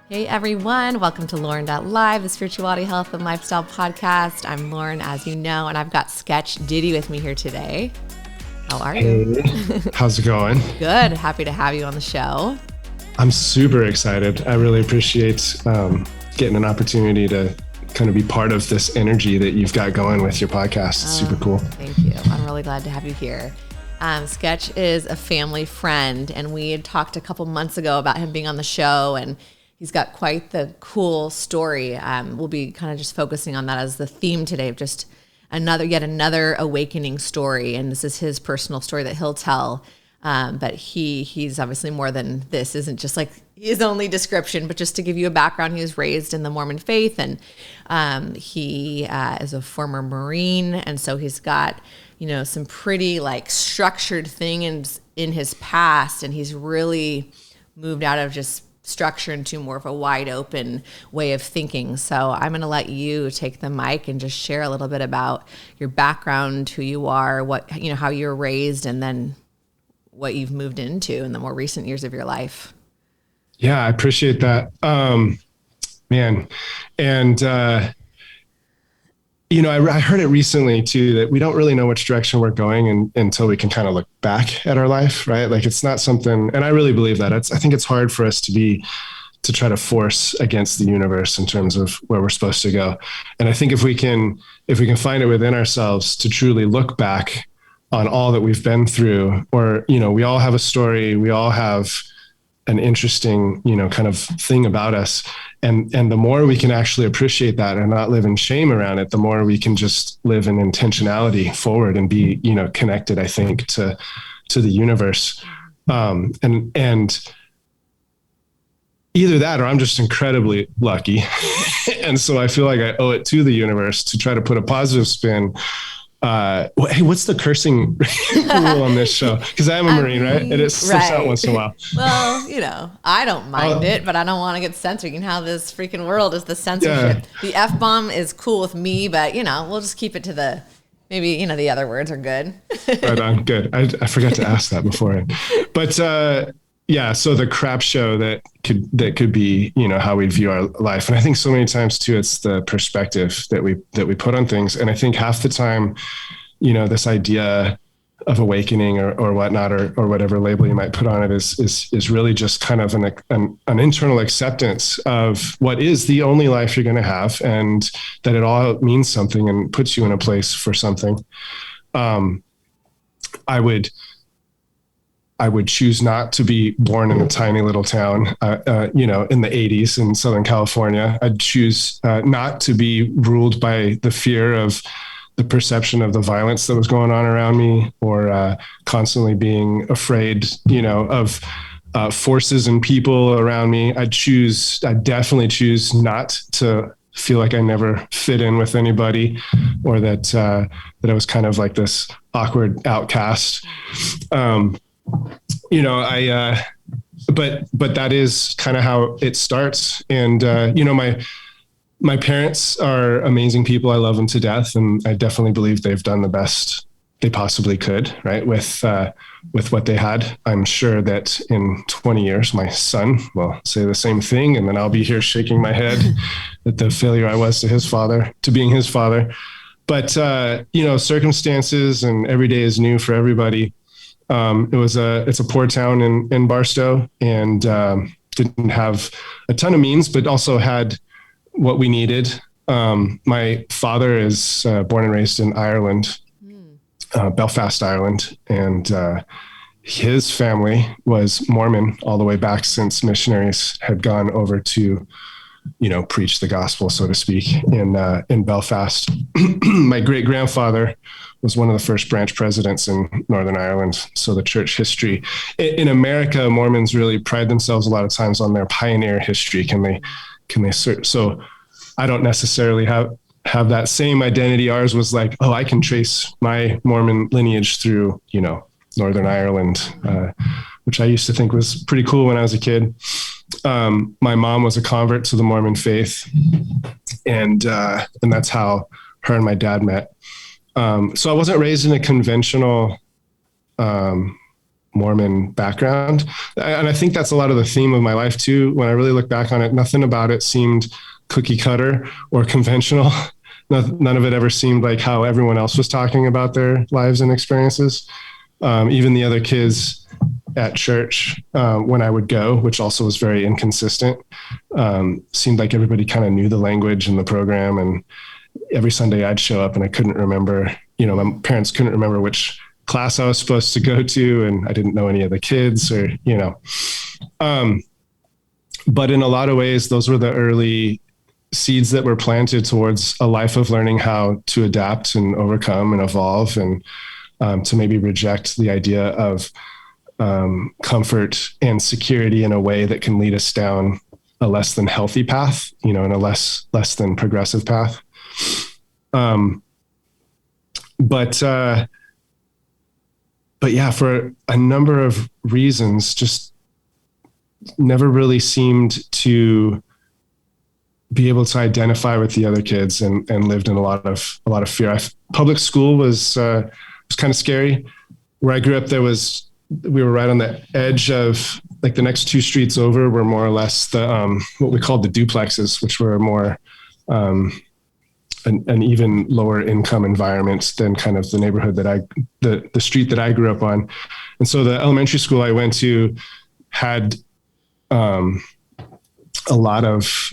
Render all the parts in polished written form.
Hey everyone, welcome to Lauren.live, the spirituality, health, and lifestyle podcast. I'm Lauren, as you know, and I've got Sketch Ditty with me here today. How are you? Hey, how's it going? Good. Happy to have you on the show. I'm super excited. I really appreciate getting an opportunity to kind of be part of this energy that you've got going with your podcast. It's super cool. Thank you. I'm really glad to have you here. Sketch is a family friend, and we had talked a couple months ago about him being on the show, and he's got quite the cool story. We'll be kind of just focusing on that as the theme today of just yet another awakening story. And this is his personal story that he'll tell. But he's obviously more than this. Isn't just like his only description, but just to give you a background, he was raised in the Mormon faith, and he is a former Marine. And so he's got, some pretty like structured things in his past. And he's really moved out of just structure into more of a wide open way of thinking. So I'm going to let you take the mic and just share a little bit about your background, who you are, how you were raised, and then what you've moved into in the more recent years of your life. Yeah, I appreciate that. Man. And, I heard it recently too, that we don't really know which direction we're going until we can kind of look back at our life, right? Like it's not something, and I really believe that I think it's hard for us to try to force against the universe in terms of where we're supposed to go. And I think if we can find it within ourselves to truly look back on all that we've been through, or, we all have a story, we all have an interesting, kind of thing about us. And the more we can actually appreciate that and not live in shame around it, the more we can just live in intentionality forward and be, connected, I think, to the universe. And either that, or I'm just incredibly lucky. And so I feel like I owe it to the universe to try to put a positive spin. Hey, what's the cursing rule on this show? Because I am a Marine, right? And it slips out once in a while. Well, I don't mind it, but I don't want to get censored. You know how this freaking world is, the censorship. Yeah. The F-bomb is cool with me, but, we'll just keep it to maybe, the other words are good. Right on, good. I forgot to ask that beforehand. But yeah, so the crap show that could be, how we view our life. And I think so many times too, it's the perspective that we put on things. And I think half the time, this idea of awakening or whatnot, or whatever label you might put on it is really just kind of an internal acceptance of what is the only life you're going to have, and that it all means something and puts you in a place for something. I would choose not to be born in a tiny little town, in the 80s in Southern California. I'd choose not to be ruled by the fear of the perception of the violence that was going on around me, or constantly being afraid, of forces and people around me. I'd definitely choose not to feel like I never fit in with anybody, or that I was kind of like this awkward outcast. But that is kind of how it starts. And, my parents are amazing people. I love them to death. And I definitely believe they've done the best they possibly could, right? With what they had. I'm sure that in 20 years, my son will say the same thing. And then I'll be here shaking my head at the failure I was to being his father. But, circumstances and every day is new for everybody. It's a poor town in Barstow, and didn't have a ton of means, but also had what we needed. My father is born and raised in Ireland, Belfast, Ireland, and his family was Mormon all the way back since missionaries had gone over to, preach the gospel, so to speak, in Belfast. My great grandfather was one of the first branch presidents in Northern Ireland. So the church history in America, Mormons really pride themselves a lot of times on their pioneer history. Can they so I don't necessarily have that same identity. Ours was like, I can trace my Mormon lineage through, Northern Ireland, which I used to think was pretty cool when I was a kid. My mom was a convert to the Mormon faith, and that's how her and my dad met. So I wasn't raised in a conventional Mormon background. And I think that's a lot of the theme of my life too. When I really look back on it, nothing about it seemed cookie cutter or conventional. None of it ever seemed like how everyone else was talking about their lives and experiences. Even the other kids at church, when I would go, which also was very inconsistent, seemed like everybody kind of knew the language and the program. And every Sunday I'd show up and I couldn't remember, my parents couldn't remember which class I was supposed to go to. And I didn't know any of the kids but in a lot of ways, those were the early seeds that were planted towards a life of learning how to adapt and overcome and evolve, and to maybe reject the idea of comfort and security in a way that can lead us down a less than healthy path, in a less than progressive path. But yeah, for a number of reasons, just never really seemed to be able to identify with the other kids, and lived in a lot of fear. Public school was kind of scary. Where I grew up, we were right on the edge of, like, the next two streets over were more or less the what we called the duplexes, which were more an even lower income environment than kind of the neighborhood the street that I grew up on. And so the elementary school I went to had a lot of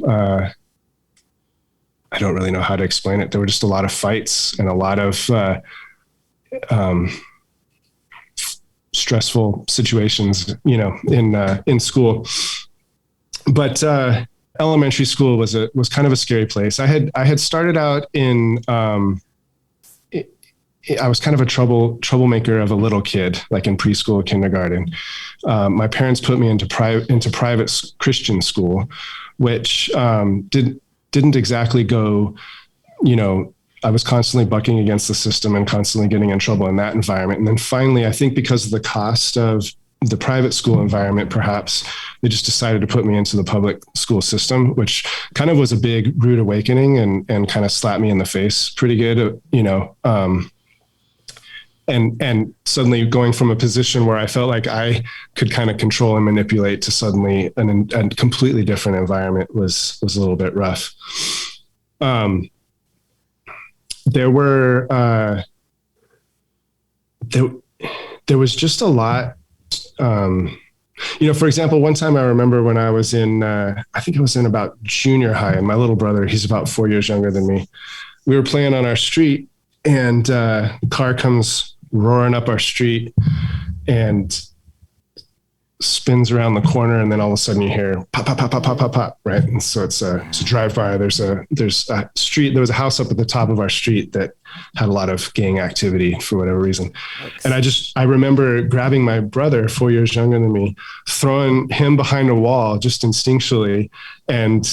I don't really know how to explain it. There were just a lot of fights and a lot of stressful situations, in school. But elementary school was kind of a scary place. I had started out in I was kind of a troublemaker of a little kid, like in preschool, kindergarten. My parents put me into private Christian school, which didn't exactly go, I was constantly bucking against the system and constantly getting in trouble in that environment. And then finally, I think because of the cost of the private school environment, perhaps they just decided to put me into the public school system, which kind of was a big rude awakening and kind of slapped me in the face pretty good, and suddenly going from a position where I felt like I could kind of control and manipulate to suddenly a completely different environment was a little bit rough. There was just a lot, for example, one time I remember when I was I think I was in about junior high, and my little brother, he's about 4 years younger than me. We were playing on our street, and a car comes roaring up our street and spins around the corner, and then all of a sudden you hear pop, pop, pop, pop, pop, pop, pop, right? And so it's a drive-by. There's a street. There was a house up at the top of our street that had a lot of gang activity for whatever reason. Thanks. And I remember grabbing my brother, 4 years younger than me, throwing him behind a wall just instinctually, and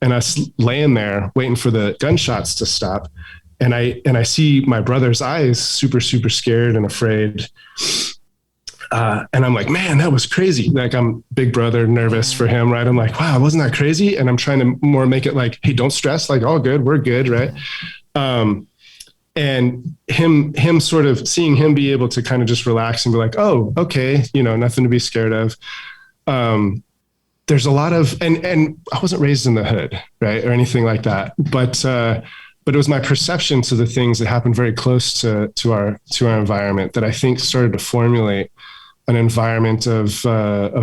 us laying there waiting for the gunshots to stop. And I see my brother's eyes super, super scared and afraid. And I'm like, man, that was crazy. Like, I'm big brother, nervous for him, right? I'm like, wow, wasn't that crazy? And I'm trying to more make it like, hey, don't stress, like, all good, we're good, right? And him sort of seeing him be able to kind of just relax and be like, oh, okay, nothing to be scared of. There's a lot of, and I wasn't raised in the hood, right? Or anything like that. But it was my perception to the things that happened very close to our environment that I think started to formulate an environment of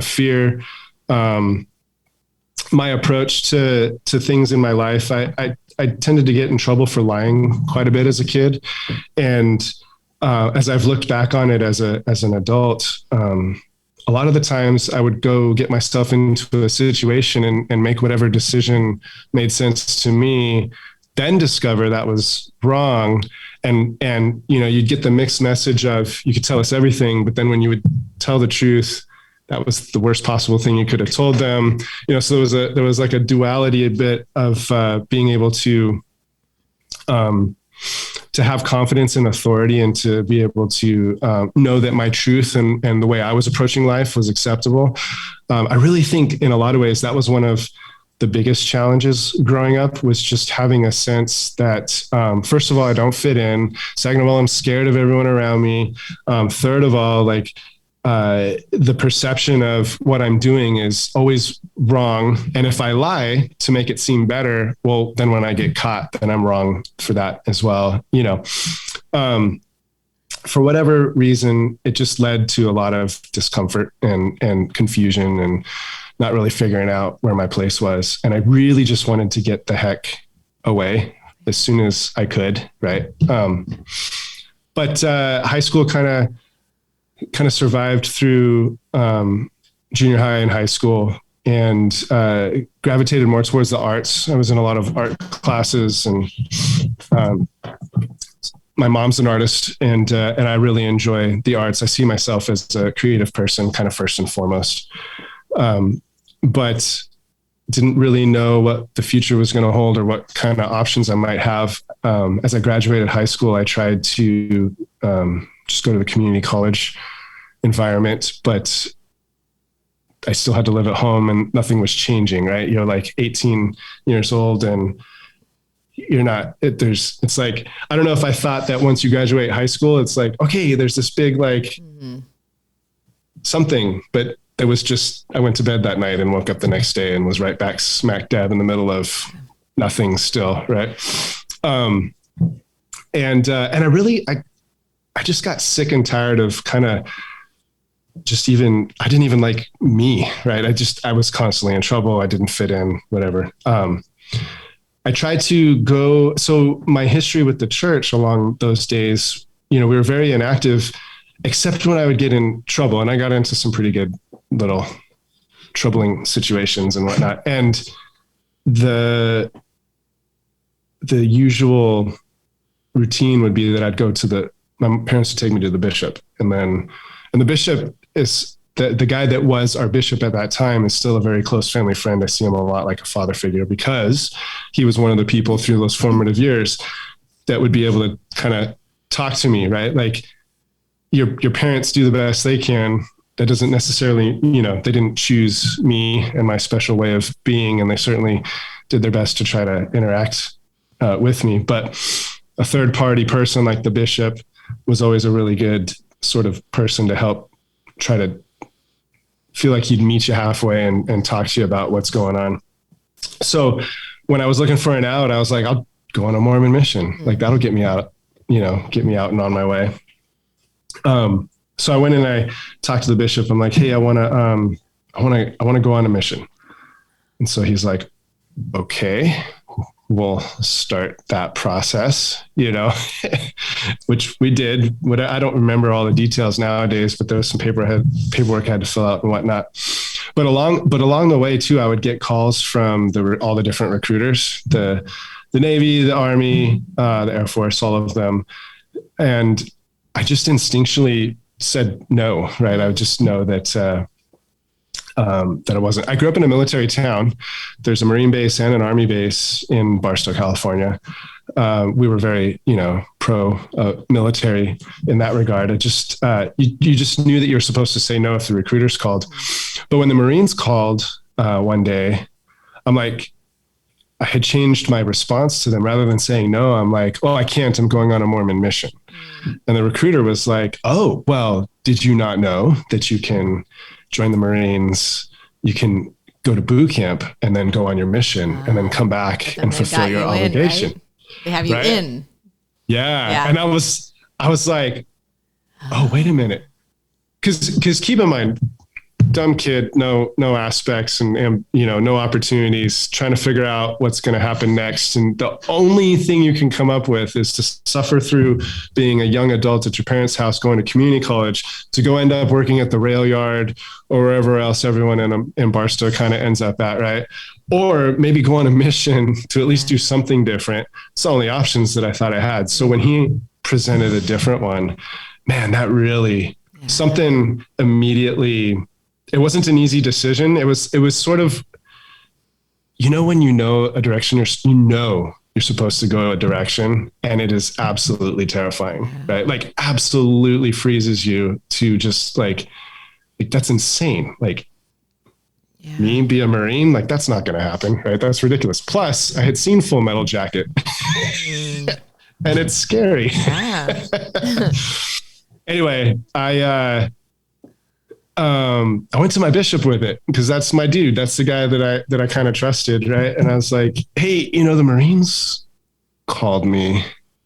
fear. My approach to things in my life, I tended to get in trouble for lying quite a bit as a kid. And as I've looked back on it as an adult, a lot of the times I would go get myself into a situation and make whatever decision made sense to me, then discover that was wrong. And you'd get the mixed message of, you could tell us everything, but then when you would tell the truth, that was the worst possible thing you could have told them. So there was like a duality a bit of being able to have confidence in authority and to be able to know that my truth and the way I was approaching life was acceptable. I really think in a lot of ways that was one of the biggest challenges growing up, was just having a sense that, first of all, I don't fit in. Second of all, I'm scared of everyone around me. Third of all, like, the perception of what I'm doing is always wrong. And if I lie to make it seem better, well, then when I get caught, then I'm wrong for that as well. For whatever reason, it just led to a lot of discomfort and confusion and not really figuring out where my place was. And I really just wanted to get the heck away as soon as I could. Right. But high school kind of survived through junior high and high school, and gravitated more towards the arts. I was in a lot of art classes, and my mom's an artist, and I really enjoy the arts. I see myself as a creative person, kind of first and foremost, but didn't really know what the future was going to hold or what kind of options I might have. As I graduated high school, I tried to just go to the community college environment, but I still had to live at home and nothing was changing, right? You're like 18 years old and you're not, it's like, I don't know if I thought that once you graduate high school, it's like, okay, there's this big, like something, but it was just, I went to bed that night and woke up the next day and was right back smack dab in the middle of nothing still. Right. And I just got sick and tired of kind of I didn't even like me, right? I was constantly in trouble. I didn't fit in, whatever. I tried to go, so my history with the church along those days, we were very inactive, except when I would get in trouble, and I got into some pretty good little troubling situations and whatnot. And the usual routine would be that I'd go to my parents would take me to the bishop, and the bishop is the guy that was our bishop at that time is still a very close family friend. I see him a lot like a father figure because he was one of the people through those formative years that would be able to kind of talk to me, right? Like your parents do the best they can. That doesn't necessarily, they didn't choose me and my special way of being, and they certainly did their best to try to interact with me. But a third party person like the bishop was always a really good sort of person to help try to feel like he'd meet you halfway and talk to you about what's going on. So when I was looking for an out, I was like, I'll go on a Mormon mission. Like that'll get me out, get me out and on my way. So I went and I talked to the bishop. I'm like, hey, I want to go on a mission. And so he's like, okay, we'll start that process, which we did. I don't remember all the details nowadays, but there was some paperwork I had to fill out and whatnot. But along the way too, I would get calls from all the different recruiters, the Navy, the Army, the Air Force, all of them. And I just instinctually said no, right? I would just know that it wasn't. I grew up in a military town. There's a Marine base and an Army base in Barstow, California. We were very, pro military in that regard. It just, you just knew that you were supposed to say no if the recruiters called. But when the Marines called one day, I'm like, I had changed my response to them. Rather than saying no, I'm like, oh, I can't, I'm going on a Mormon mission. And the recruiter was like, oh, well, did you not know that you can join the Marines? You can go to boot camp and then go on your mission and then come back and fulfill your obligation. Right? They have you in. Yeah. And I was like, oh, wait a minute. Cause keep in mind, dumb kid, no aspects and no opportunities, trying to figure out what's going to happen next. And the only thing you can come up with is to suffer through being a young adult at your parents' house, going to community college, to go end up working at the rail yard or wherever else everyone in Barstow kind of ends up at, right? Or maybe go on a mission to at least do something different. It's the only options that I thought I had. So when he presented a different one, man, that really something immediately. It wasn't an easy decision. It was sort of, when a direction, you're supposed to go a direction, and it is absolutely terrifying, right? Like absolutely freezes you to just like that's insane. Like me be a Marine, like that's not going to happen, right? That's ridiculous. Plus I had seen Full Metal Jacket and it's scary. Yeah. Anyway, I went to my bishop with it because that's my dude. That's the guy that I kind of trusted. Right. And I was like, hey, the Marines called me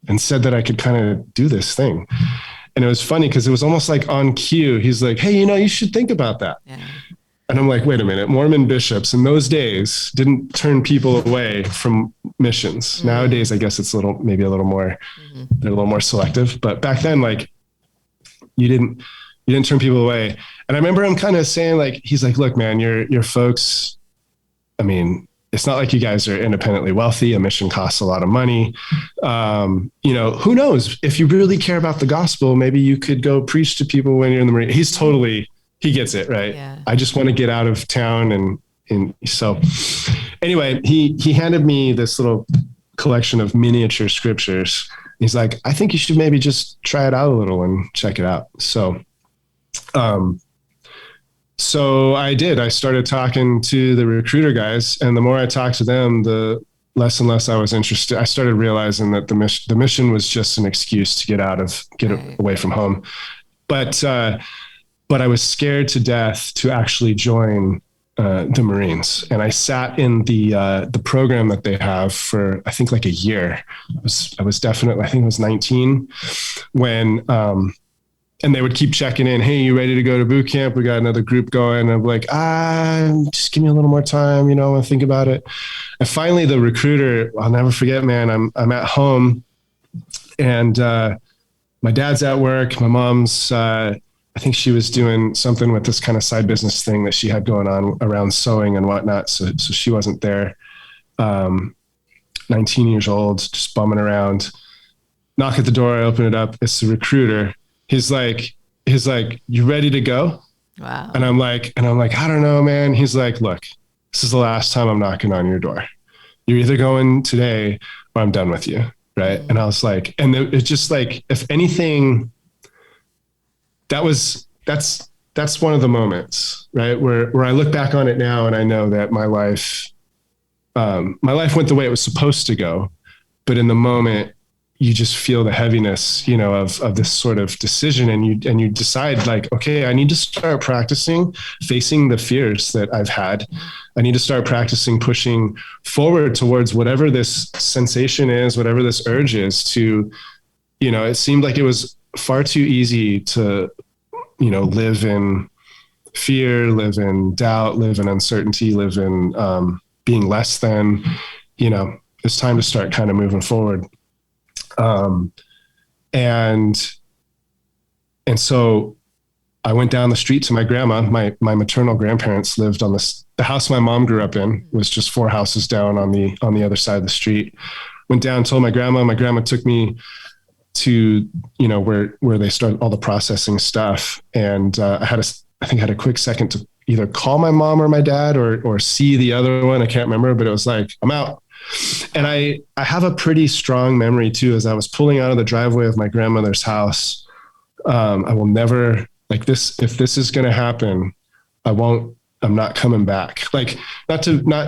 and said that I could kind of do this thing. And it was funny because it was almost like on cue. He's like, hey, you should think about that. Yeah. And I'm like, wait a minute, Mormon bishops in those days didn't turn people away from missions. Mm-hmm. Nowadays, I guess it's maybe a little more, they're a little more selective, but back then, like you didn't turn people away. And I remember him kind of saying like, he's like, look, man, your folks, I mean, it's not like you guys are independently wealthy. A mission costs a lot of money. Who knows if you really care about the gospel, maybe you could go preach to people when you're in the Marine. He gets it, right? Yeah. I just want to get out of town. And so anyway, he handed me this little collection of miniature scriptures. He's like, I think you should maybe just try it out a little and check it out. So I did. I started talking to the recruiter guys, and the more I talked to them, the less and less I was interested. I started realizing that the mission was just an excuse to get away from home. But I was scared to death to actually join the Marines. And I sat in the program that they have for, I think like a year. I was definitely, I think it was 19 when, and they would keep checking in. Hey, you ready to go to boot camp? We got another group going. And I'm like, just give me a little more time, and think about it. And finally the recruiter, I'll never forget, man, I'm at home and my dad's at work. My mom's, I think she was doing something with this kind of side business thing that she had going on around sewing and whatnot. So she wasn't there. 19 years old, just bumming around, knock at the door. I open it up. It's the recruiter. He's like, you ready to go? Wow. And I'm like, I don't know, man. He's like, look, this is the last time I'm knocking on your door. You're either going today or I'm done with you. Right. Mm-hmm. And I was like, and it's just like, if anything, that's one of the moments, right? Where I look back on it now and I know that my life went the way it was supposed to go. But in the moment, you just feel the heaviness, of this sort of decision. And you decide like, okay, I need to start practicing facing the fears that I've had. I need to start practicing pushing forward towards whatever this sensation is, whatever this urge is to, it seemed like it was far too easy to, live in fear, live in doubt, live in uncertainty, live in being less than, it's time to start kind of moving forward. And so I went down the street to my grandma. My maternal grandparents lived on the house my mom grew up in was just 4 houses down on the other side of the street. Went down, told my grandma took me to, where they started all the processing stuff. And I had a quick second to either call my mom or my dad or see the other one. I can't remember, but it was like, I'm out. And I have a pretty strong memory too, as I was pulling out of the driveway of my grandmother's house. I will never like this. If this is going to happen, I'm not coming back. Like not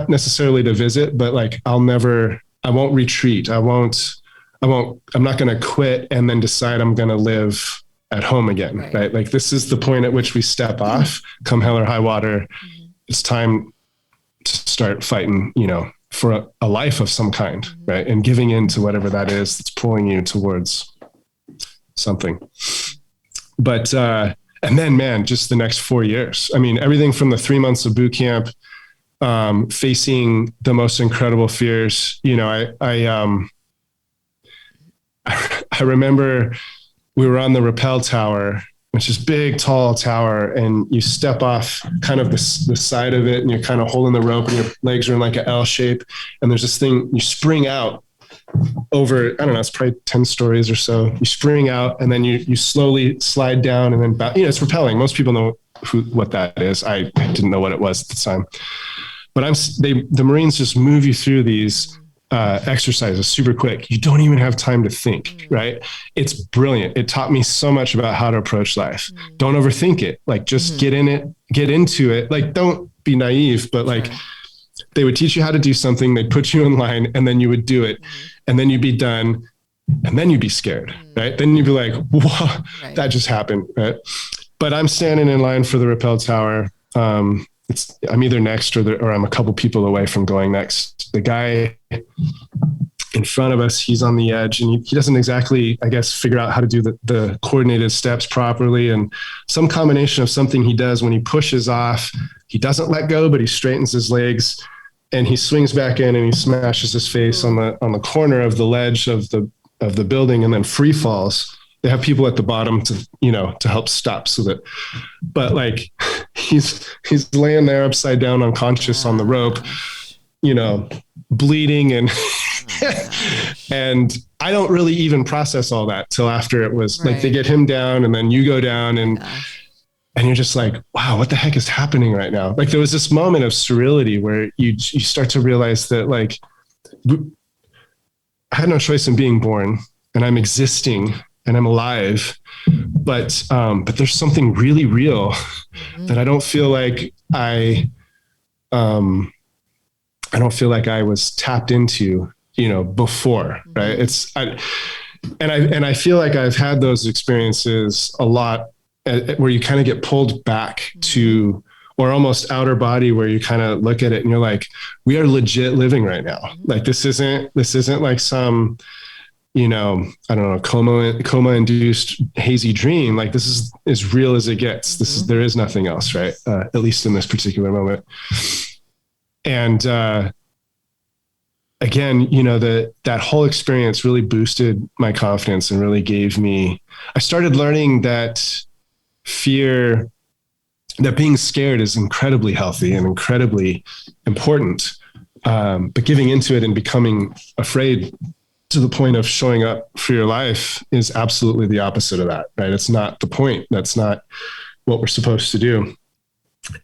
necessarily to visit, but like, I won't retreat. I'm not going to quit and then decide I'm going to live at home again. Right? Like this is the point at which we step off, come hell or high water. Mm-hmm. It's time to start fighting, for a life of some kind, right? And giving in to whatever that is that's pulling you towards something. But, and then, man, just the next 4 years. I mean, everything from the 3 months of boot camp, facing the most incredible fears. I remember we were on the rappel tower, which is big, tall tower. And you step off kind of the side of it and you're kind of holding the rope and your legs are in like an L shape. And there's this thing, you spring out over, I don't know, it's probably 10 stories or so. You spring out and then you slowly slide down and then, it's rappelling. Most people know what that is. I didn't know what it was at the time, but the Marines just move you through these exercises super quick. You don't even have time to think, right? It's brilliant. It taught me so much about how to approach life. Don't overthink it. Like just get in it, get into it. Like, don't be naive, but like they would teach you how to do something. They'd put you in line and then you would do it and then you'd be done and then you'd be scared, right? Then you'd be like, whoa, that just happened, right? but I'm standing in line for the rappel tower. I'm either next or I'm a couple people away from going next. The guy in front of us, he's on the edge, and he doesn't exactly, I guess, figure out how to do the coordinated steps properly. And some combination of something he does when he pushes off, he doesn't let go, but he straightens his legs, and he swings back in and he smashes his face on the corner of the ledge of the building, and then free falls. They have people at the bottom to help stop but like he's laying there upside down unconscious on the rope, bleeding and and I don't really even process all that till after it was like they get him down and then you go down and you're just like, wow, what the heck is happening right now? Like there was this moment of surreality where you start to realize that like I had no choice in being born and I'm existing and I'm alive, but there's something really real that I don't feel like I don't feel like I was tapped into, before, right? I feel like I've had those experiences a lot where you kind of get pulled back to, or almost outer body, where you kind of look at it and you're like, we are legit living right now. Like this isn't like some, I don't know, coma induced hazy dream. Like this is as real as it gets. There is nothing else, right? At least in this particular moment. And, again, that whole experience really boosted my confidence and really I started learning that being scared is incredibly healthy and incredibly important. But giving into it and becoming afraid to the point of showing up for your life is absolutely the opposite of that, right? It's not the point. That's not what we're supposed to do.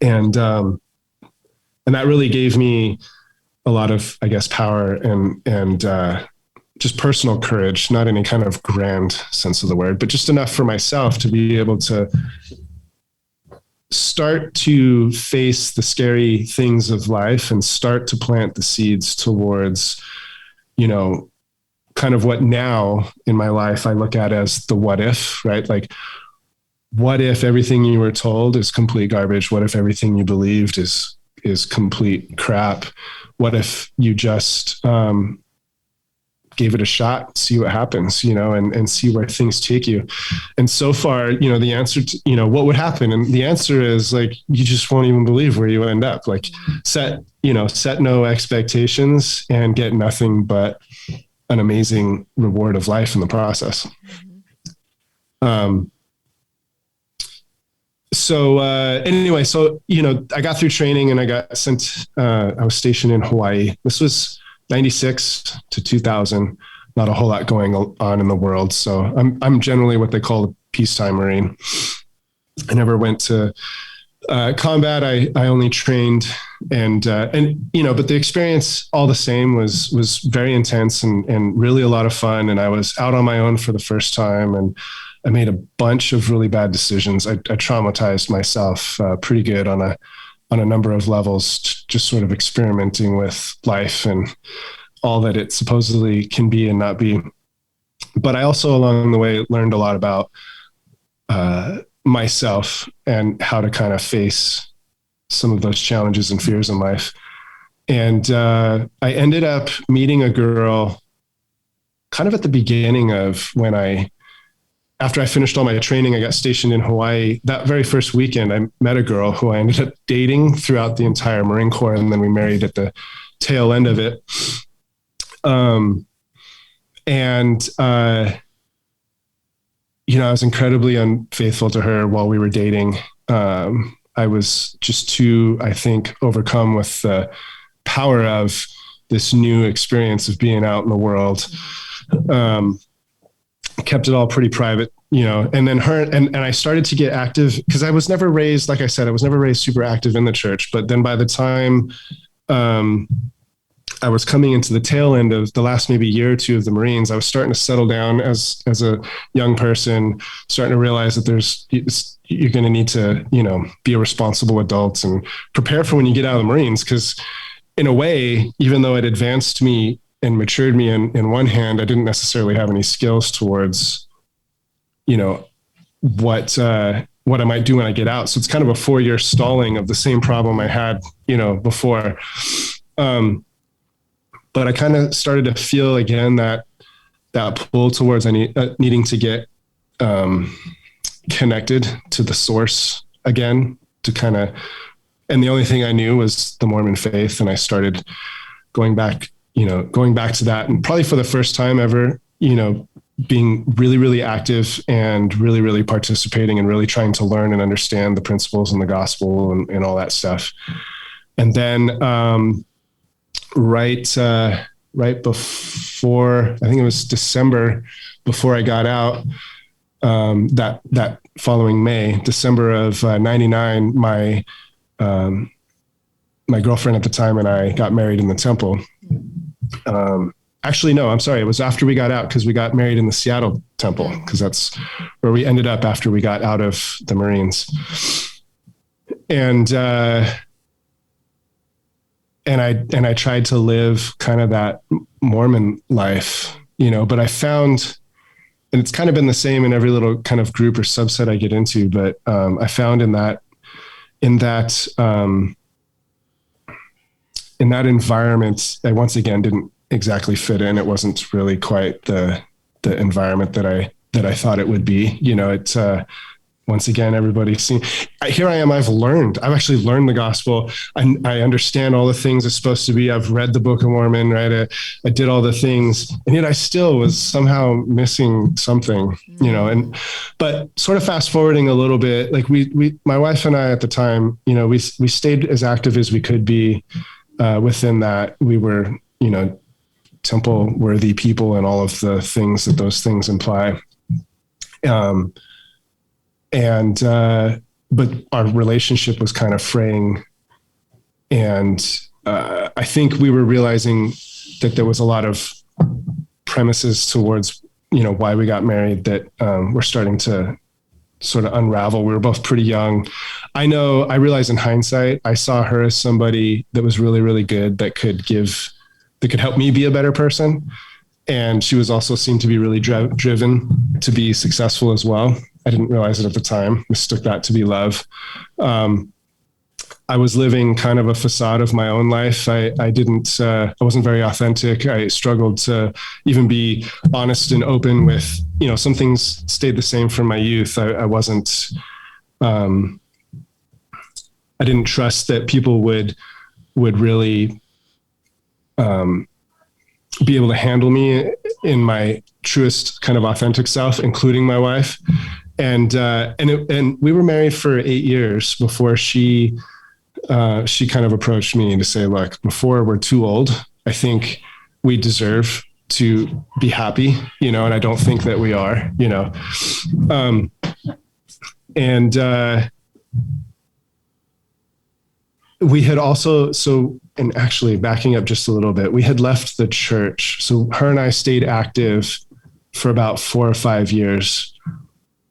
And that really gave me a lot of, I guess, power and just personal courage, not any kind of grand sense of the word, but just enough for myself to be able to start to face the scary things of life and start to plant the seeds towards, kind of what now in my life I look at as the what if, right? Like, what if everything you were told is complete garbage? What if everything you believed is complete crap? What if you just gave it a shot, see what happens, and see where things take you? And so far, the answer to, what would happen? And the answer is like, you just won't even believe where you end up. Like set no expectations and get nothing but an amazing reward of life in the process. Anyway, I got through training and I got sent, I was stationed in Hawaii. This was 96 to 2000, not a whole lot going on in the world. So I'm generally what they call a peacetime Marine. I never went to combat. I only trained and but the experience all the same was very intense and really a lot of fun. And I was out on my own for the first time and I made a bunch of really bad decisions. I traumatized myself pretty good on a number of levels, just sort of experimenting with life and all that it supposedly can be and not be. But I also along the way learned a lot about myself and how to kind of face some of those challenges and fears in life. And I ended up meeting a girl kind of at the beginning of after I finished all my training, I got stationed in Hawaii. That very first weekend, I met a girl who I ended up dating throughout the entire Marine Corps. And then we married at the tail end of it. I was incredibly unfaithful to her while we were dating. I was just too, I think, overcome with the power of this new experience of being out in the world. Kept it all pretty private, and then and I started to get active because I was never raised, like I said, I was never raised super active in the church. But then by the time I was coming into the tail end of the last maybe year or two of the Marines, I was starting to settle down as a young person, starting to realize that you're going to need to, be a responsible adult and prepare for when you get out of the Marines. Because in a way, even though it advanced me and matured me in one hand, I didn't necessarily have any skills towards, what what I might do when I get out. So it's kind of a 4-year stalling of the same problem I had, before. But I kind of started to feel again that pull towards needing to get connected to the source again, and the only thing I knew was the Mormon faith. And I started going back to that, and probably for the first time ever, being really, really active and really, really participating and really trying to learn and understand the principles in the gospel and all that stuff. And then, right before, I think it was December before I got out, that following May, December of 99, my girlfriend at the time and I got married in the temple. Actually, no, I'm sorry. It was after we got out, because we got married in the Seattle temple, because that's where we ended up after we got out of the Marines. And I tried to live kind of that Mormon life, but I found, and it's kind of been the same in every little kind of group or subset I get into, but I found in that environment, I once again didn't exactly fit in. It wasn't really quite the environment that I thought it would be. It's once again, everybody here I am. I've actually learned the gospel. I understand all the things it's supposed to be. I've read the Book of Mormon, right? I did all the things, and yet I still was somehow missing something, but sort of fast forwarding a little bit, like my wife and I at the time, we stayed as active as we could be, within that. We were, temple worthy people and all of the things that those things imply. But our relationship was kind of fraying. And I think we were realizing that there was a lot of premises towards, why we got married that were starting to sort of unravel. We were both pretty young. I realized in hindsight, I saw her as somebody that was really, really good, that could help me be a better person. And she was also seemed to be really driven to be successful as well. I didn't realize it at the time. Mistook that to be love. I was living kind of a facade of my own life. I wasn't very authentic. I struggled to even be honest and open with, some things stayed the same from my youth. I didn't trust that people would really, be able to handle me in my truest kind of authentic self, including my wife. And we were married for 8 years before she kind of approached me to say, look, before we're too old, I think we deserve to be happy, and I don't think that we are, we had also, and actually backing up just a little bit, we had left the church. So her and I stayed active for about 4 or 5 years,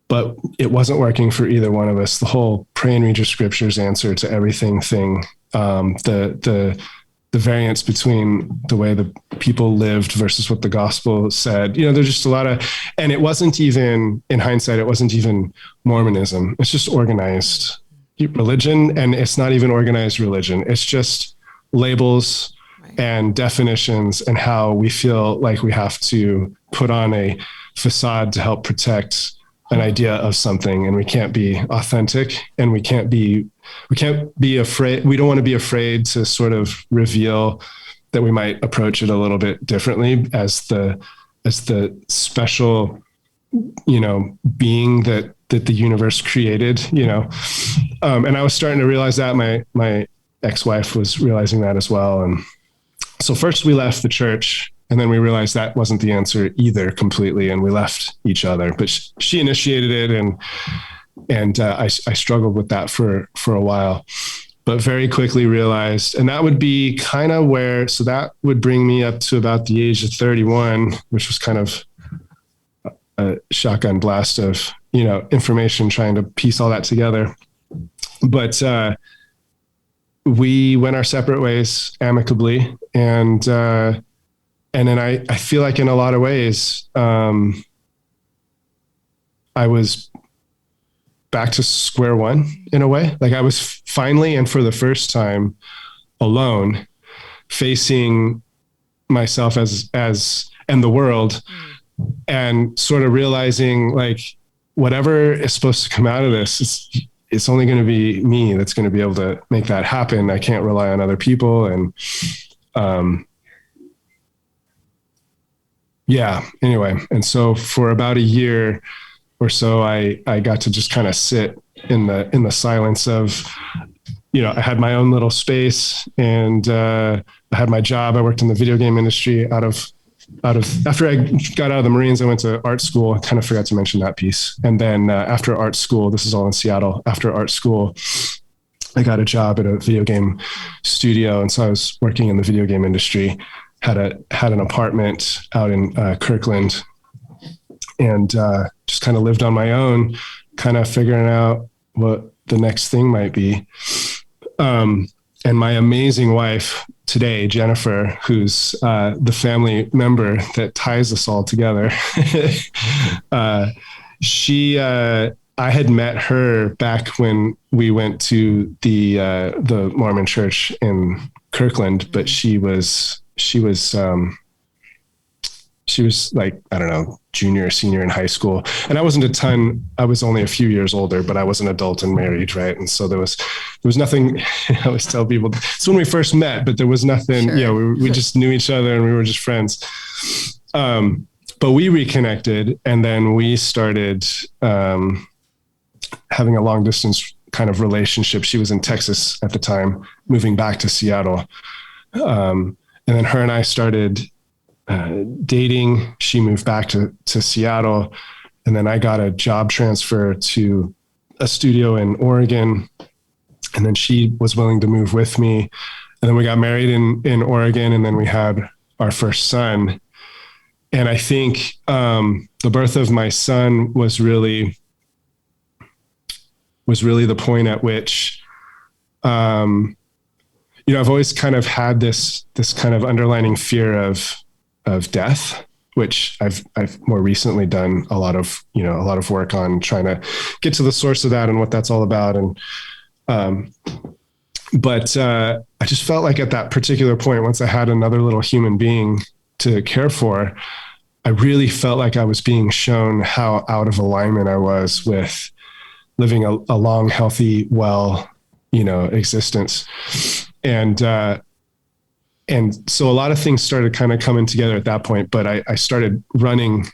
but it wasn't working for either one of us. The whole pray and read your scriptures answer to everything thing, the variance between the way the people lived versus what the gospel said, there's just a lot of, and it wasn't even, in hindsight, it wasn't even Mormonism. It's just organized religion, and it's not even organized religion. It's just labels and definitions and how we feel like we have to put on a facade to help protect an idea of something. And we can't be authentic, and we can't be afraid. We don't want to be afraid to sort of reveal that we might approach it a little bit differently as the special, being that the universe created, and I was starting to realize that. My ex-wife was realizing that as well. And so first we left the church, and then we realized that wasn't the answer either completely. And we left each other, but she initiated it. And I struggled with that for a while, but very quickly realized, and that would be kind of so that would bring me up to about the age of 31, which was kind of a shotgun blast of, information, trying to piece all that together. But, we went our separate ways amicably. And then I feel like in a lot of ways, I was back to square one in a way. Like I was finally, and for the first time, alone, facing myself and the world, and sort of realizing like whatever is supposed to come out of this, it's only going to be me that's going to be able to make that happen. I can't rely on other people. And, anyway. And so for about a year or so, I got to just kind of sit in the silence of, I had my own little space, and, I had my job. I worked in the video game industry after I got out of the Marines. I went to art school. I kind of forgot to mention that piece. And then after art school, this is all in Seattle, after art school, I got a job at a video game studio. And so I was working in the video game industry, had an apartment out in Kirkland, and just kind of lived on my own, kind of figuring out what the next thing might be. And my amazing wife today, Jennifer, who's the family member that ties us all together, I had met her back when we went to the Mormon church in Kirkland, but she was like, I don't know, junior or senior in high school. And I was only a few years older, but I was an adult and married. Right. And so there was nothing. I always tell people it's when we first met, but there was nothing, sure. We just knew each other and we were just friends. But we reconnected, and then we started, having a long distance kind of relationship. She was in Texas at the time, moving back to Seattle. And then her and I started dating. She moved back to Seattle, and then I got a job transfer to a studio in Oregon, and then she was willing to move with me. And then we got married in Oregon, and then we had our first son. And I think the birth of my son was really the point at which, I've always kind of had this kind of underlining fear of death, which I've more recently done a lot of work on trying to get to the source of that and what that's all about. And, but I just felt like at that particular point, once I had another little human being to care for, I really felt like I was being shown how out of alignment I was with living a long, healthy, well, existence. And so a lot of things started kind of coming together at that point, but I started running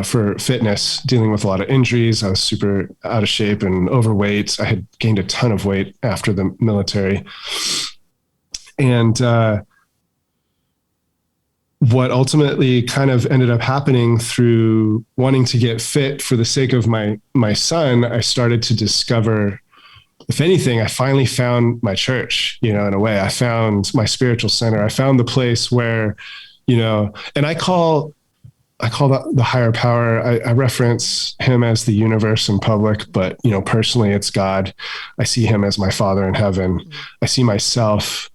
for fitness, dealing with a lot of injuries. I was super out of shape and overweight. I had gained a ton of weight after the military. And what ultimately kind of ended up happening through wanting to get fit for the sake of my son, I started to discover, if anything, I finally found my church, in a way. I found my spiritual center. I found the place where, and I call that the higher power. I reference him as the universe in public, but, personally it's God. I see him as my Father in heaven. I see myself,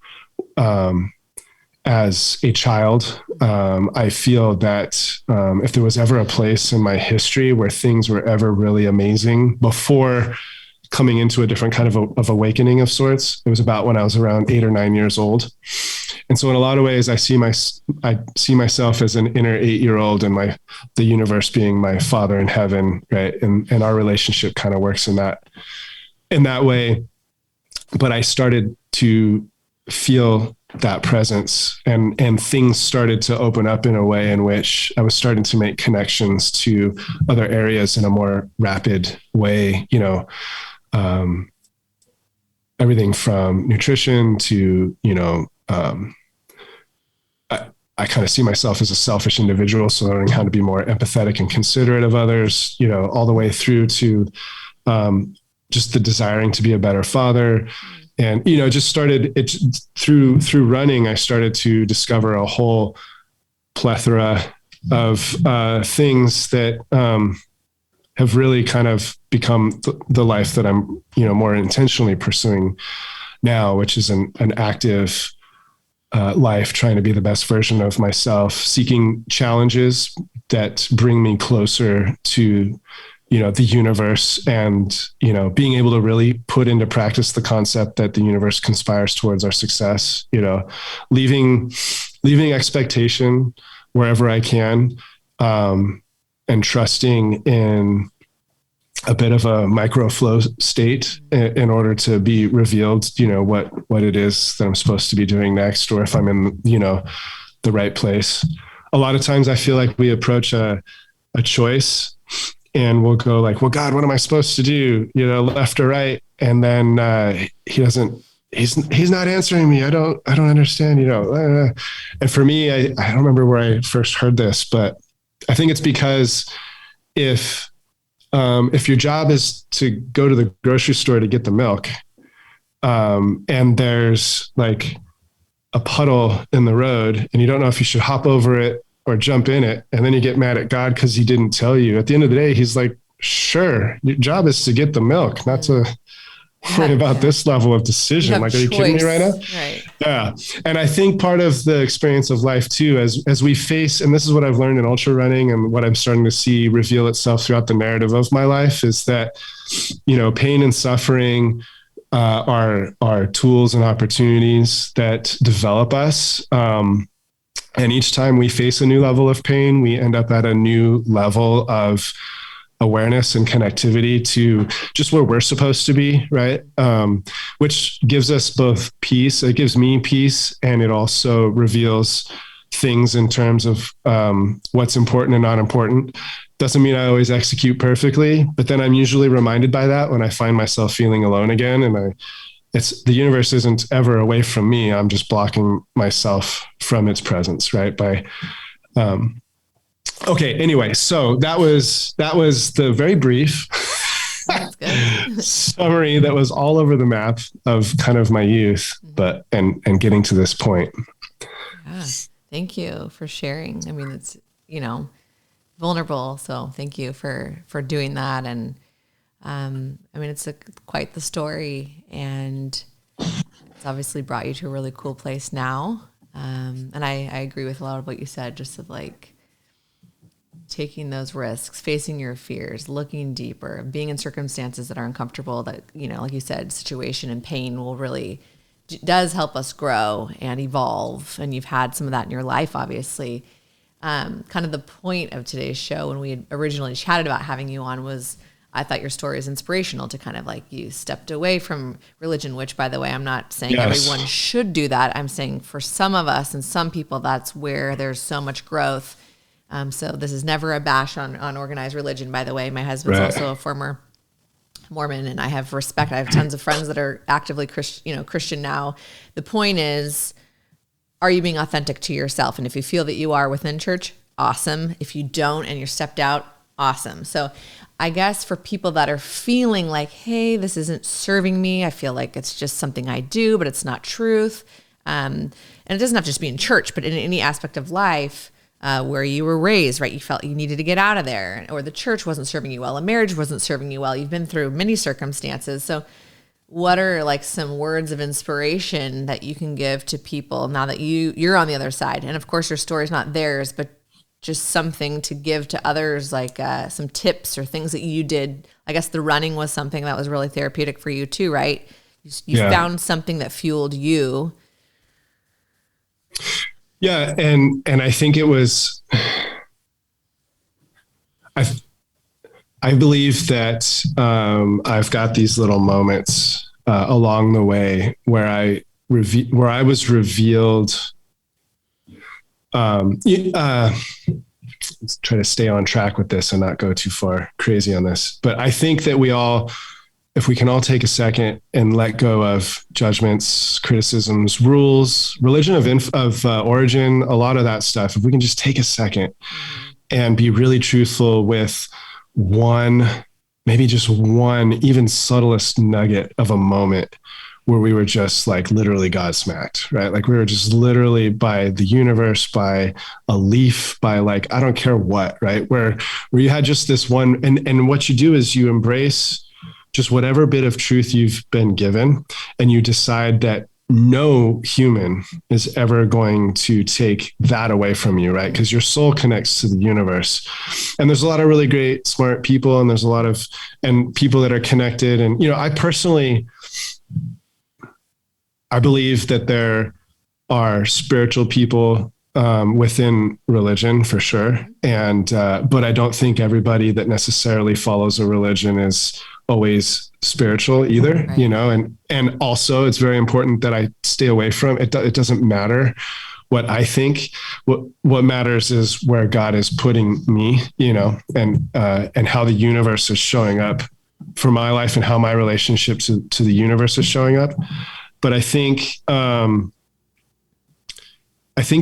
as a child. I feel that, if there was ever a place in my history where things were ever really amazing before coming into a different kind of awakening of sorts, it was about when I was around 8 or 9 years old. And so in a lot of ways, I see myself as an inner 8-year-old, and the universe being my Father in heaven. Right. And our relationship kind of works in that way. But I started to feel that presence, and things started to open up in a way in which I was starting to make connections to other areas in a more rapid way, everything from nutrition to, I kind of see myself as a selfish individual, so learning how to be more empathetic and considerate of others, all the way through to just the desiring to be a better father. And, just started it through running. I started to discover a whole plethora of things that have really kind of become the life that I'm, more intentionally pursuing now, which is an active life, trying to be the best version of myself, seeking challenges that bring me closer to the universe, and, being able to really put into practice the concept that the universe conspires towards our success, leaving expectation wherever I can, and trusting in a bit of a micro flow state in order to be revealed, what it is that I'm supposed to be doing next, or if I'm in, the right place. A lot of times I feel like we approach a choice and we'll go like, well, God, what am I supposed to do? Left or right. And then, he's not answering me. I don't understand, and for me, I don't remember where I first heard this, but I think it's because if your job is to go to the grocery store to get the milk, and there's like a puddle in the road and you don't know if you should hop over it or jump in it, and then you get mad at God because he didn't tell you. At the end of the day, he's like, sure, your job is to get the milk, not to worry about this level of decision. Like, are you kidding me right now? Right. Yeah. And I think part of the experience of life too, as we face, and this is what I've learned in ultra running and what I'm starting to see reveal itself throughout the narrative of my life, is that, pain and suffering are tools and opportunities that develop us. And each time we face a new level of pain, we end up at a new level of awareness and connectivity to just where we're supposed to be, right? Which gives us both peace. It gives me peace, and it also reveals things in terms of what's important and not important. Doesn't mean I always execute perfectly, but then I'm usually reminded by that when I find myself feeling alone again. And the universe isn't ever away from me. I'm just blocking myself from its presence, right? Okay. Anyway, so that was the very brief summary that was all over the map of kind of my youth, but, and getting to this point. Yeah. Thank you for sharing. I mean, it's, vulnerable. So thank you for doing that. And, I mean, it's quite the story, and it's obviously brought you to a really cool place now. And I agree with a lot of what you said, just of like taking those risks, facing your fears, looking deeper, being in circumstances that are uncomfortable, that, like you said, situation and pain will really does help us grow and evolve. And you've had some of that in your life, obviously. Kind of the point of today's show, when we had originally chatted about having you on, was I thought your story is inspirational to kind of like, you stepped away from religion, which, by the way, I'm not saying everyone should do that. I'm saying for some of us and some people, that's where there's so much growth. So this is never a bash on organized religion, by the way. My husband's also a former Mormon, and I have respect. I have tons of friends that are actively Christian now. The point is, are you being authentic to yourself? And if you feel that you are within church, awesome. If you don't and you're stepped out, awesome. So I guess for people that are feeling like, hey, this isn't serving me, I feel like it's just something I do, but it's not truth. And it doesn't have to just be in church, but in any aspect of life where you were raised, right? You felt you needed to get out of there, or the church wasn't serving you well, a marriage wasn't serving you well. You've been through many circumstances. So what are like some words of inspiration that you can give to people now that you're on the other side? And of course your story's not theirs, but just something to give to others, like some tips or things that you did. I guess the running was something that was really therapeutic for you too, right? You found something that fueled you. Yeah. And I think it was, I believe that I've got these little moments along the way where I was revealed. Let's try to stay on track with this and not go too far crazy on this. But I think that if we can all take a second and let go of judgments, criticisms, rules, religion of origin, a lot of that stuff, if we can just take a second and be really truthful with maybe just one, even subtlest nugget of a moment where we were just like literally Godsmacked, right? Like we were just literally by the universe, by a leaf, by like, I don't care what, right? Where you had just this one, and what you do is you embrace just whatever bit of truth you've been given, and you decide that no human is ever going to take that away from you, right? Because your soul connects to the universe. And there's a lot of really great, smart people, and there's a lot of, and people that are connected. And, I personally, I believe that there are spiritual people within religion for sure. And, but I don't think everybody that necessarily follows a religion is always spiritual either, right. And also it's very important that I stay away from it. It doesn't matter what I think. What matters is where God is putting me, and how the universe is showing up for my life and how my relationship to the universe is showing up. But I think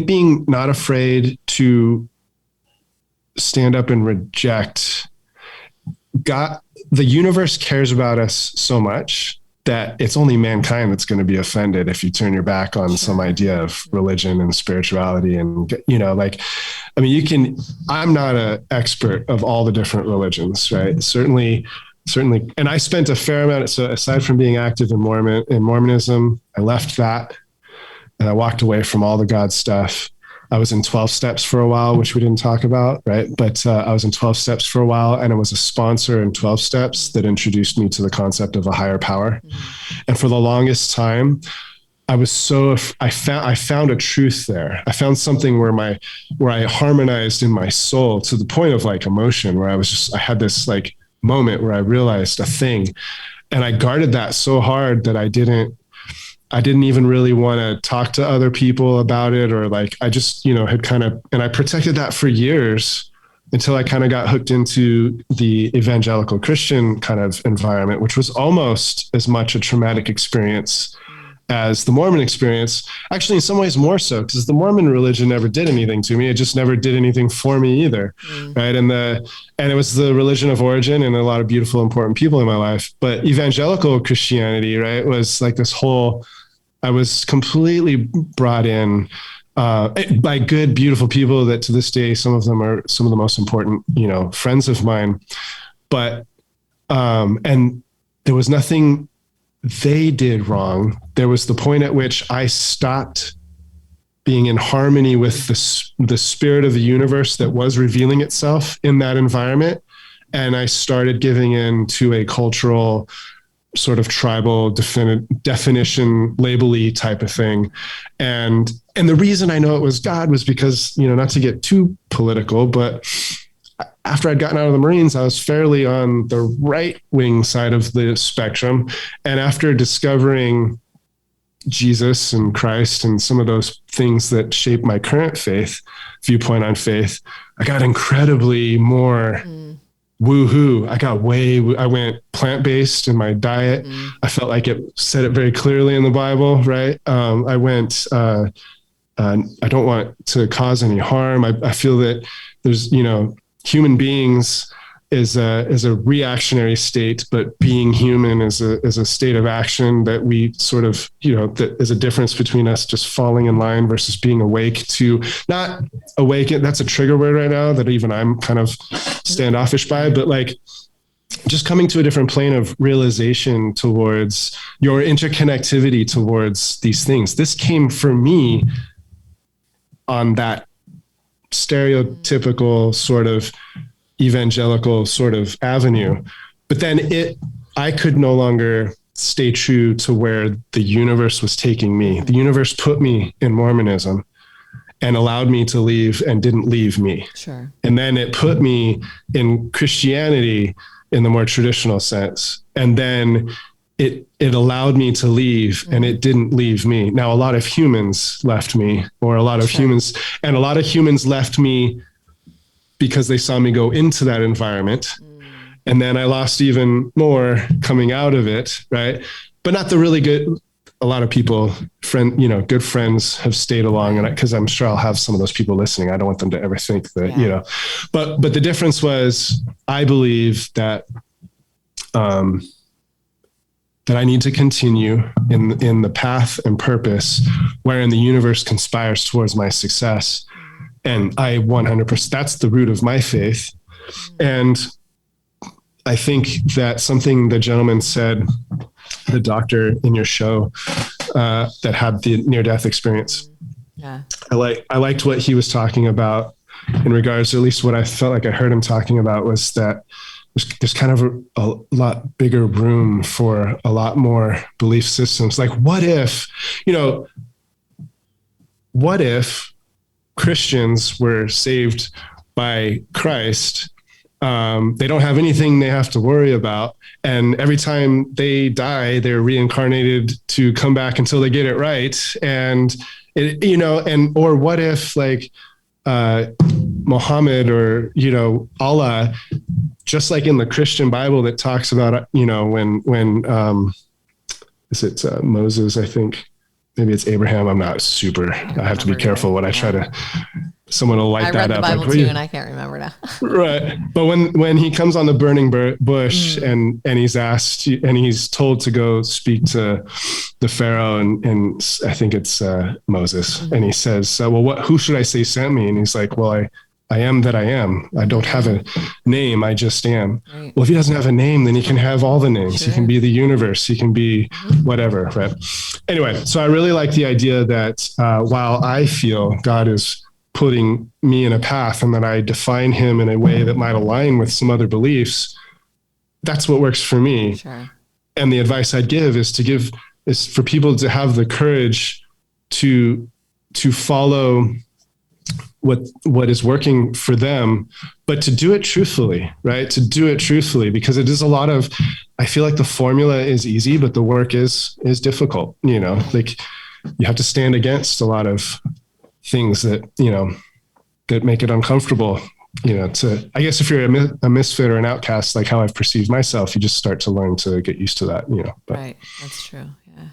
being not afraid to stand up and reject God, the universe cares about us so much that it's only mankind that's going to be offended if you turn your back on some idea of religion and spirituality. And, I'm not an expert of all the different religions, right? Certainly. And I spent a fair amount. So aside from being active in Mormonism, I left that and I walked away from all the God stuff. I was in 12 steps for a while, which we didn't talk about, right? But I was in 12 steps for a while, and it was a sponsor in 12 steps that introduced me to the concept of a higher power. Mm-hmm. And for the longest time, I found a truth there. I found something where I harmonized in my soul to the point of like emotion, where I had this like moment where I realized a thing, and I guarded that so hard that I didn't even really want to talk to other people about it, or like, I just, had kind of, and I protected that for years until I kind of got hooked into the evangelical Christian kind of environment, which was almost as much a traumatic experience as the Mormon experience. Actually, in some ways more so, because the Mormon religion never did anything to me. It just never did anything for me either. Right. And it was the religion of origin and a lot of beautiful, important people in my life. But evangelical Christianity, right, was like this whole, I was completely brought in by good, beautiful people that to this day, some of them are some of the most important, friends of mine. But, and there was nothing they did wrong. There was the point at which I stopped being in harmony with the spirit of the universe that was revealing itself in that environment. And I started giving in to a cultural sort of tribal definition, label-y type of thing. And the reason I know it was God was because, not to get too political, but after I'd gotten out of the Marines, I was fairly on the right wing side of the spectrum. And after discovering Jesus and Christ and some of those things that shape my current viewpoint on faith, I got incredibly more woohoo. I went plant-based in my diet. I felt like it said it very clearly in the Bible, right? I went, I don't want to cause any harm. I feel that there's, human beings is a reactionary state, but being human is a state of action that we sort of, that is a difference between us just falling in line versus being awake to not awaken. That's a trigger word right now that even I'm kind of standoffish by, but like just coming to a different plane of realization towards your interconnectivity towards these things. This came for me on that stereotypical sort of evangelical sort of avenue, but then I could no longer stay true to where the universe was taking me. The universe put me in Mormonism and allowed me to leave and didn't leave me. Sure. And then it put me in Christianity in the more traditional sense. And then it allowed me to leave and it didn't leave me. Now, a lot of humans left me, or a lot of humans left me because they saw me go into that environment. And then I lost even more coming out of it. Right. But not the really good, a lot of people, good friends have stayed along, and because I'm sure I'll have some of those people listening. I don't want them to ever think that, but the difference was, I believe that, that I need to continue in the path and purpose wherein the universe conspires towards my success. And I 100%, that's the root of my faith. And I think that something the gentleman said, the doctor in your show, that had the near-death experience. Yeah. I liked what he was talking about in regards to, at least what I felt like I heard him talking about, was that there's kind of a lot bigger room for a lot more belief systems. Like, what if Christians were saved by Christ? They don't have anything they have to worry about. And every time they die, they're reincarnated to come back until they get it right. And or what if, like, Muhammad or, Allah, just like in the Christian Bible that talks about, when is it Moses, I think, maybe it's Abraham. I'm not super, I have to be careful what I try to, someone will light that up. I read the Bible too, and I can't remember now. Right. But when he comes on the burning bush and he's asked, and he's told to go speak to the Pharaoh, and I think it's Moses, and he says, well, who should I say sent me? And he's like, well, I am that I am. I don't have a name. I just am. Right. Well, if he doesn't have a name, then he can have all the names. Sure. He can be the universe. He can be whatever. Right. Anyway, so I really like the idea that while I feel God is putting me in a path and that I define him in a way that might align with some other beliefs, that's what works for me. Sure. And the advice I'd give is for people to have the courage to follow what is working for them, but to do it truthfully, right? To do it truthfully, because it is I feel like the formula is easy, but the work is difficult, like you have to stand against a lot of things that, that make it uncomfortable, I guess if you're a misfit or an outcast, like how I've perceived myself, you just start to learn to get used to that, But. Right. That's true. Yeah.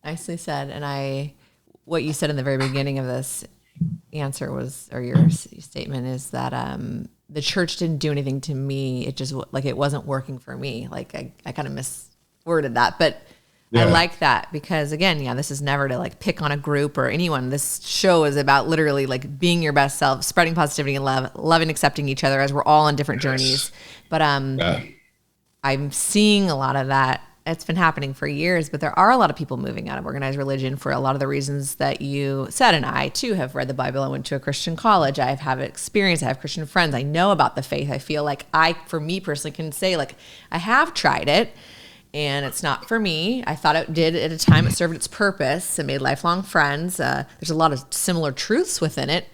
Nicely said. And what you said in the very beginning of this answer was, or your statement is that, the church didn't do anything to me. It just it wasn't working for me. Like I kind of misworded that, but yeah. I like that because again, this is never to pick on a group or anyone. This show is about literally being your best self, spreading positivity and love, loving, accepting each other as we're all on different journeys. But I'm seeing a lot of that. It's been happening for years, but there are a lot of people moving out of organized religion for a lot of the reasons that you said. And I too have read the Bible. I went to a Christian college. I have experience. I have Christian friends. I know about the faith. I feel like for me personally, can say I have tried it. And it's not for me. I thought it did at a time. It served its purpose. It made lifelong friends. There's a lot of similar truths within it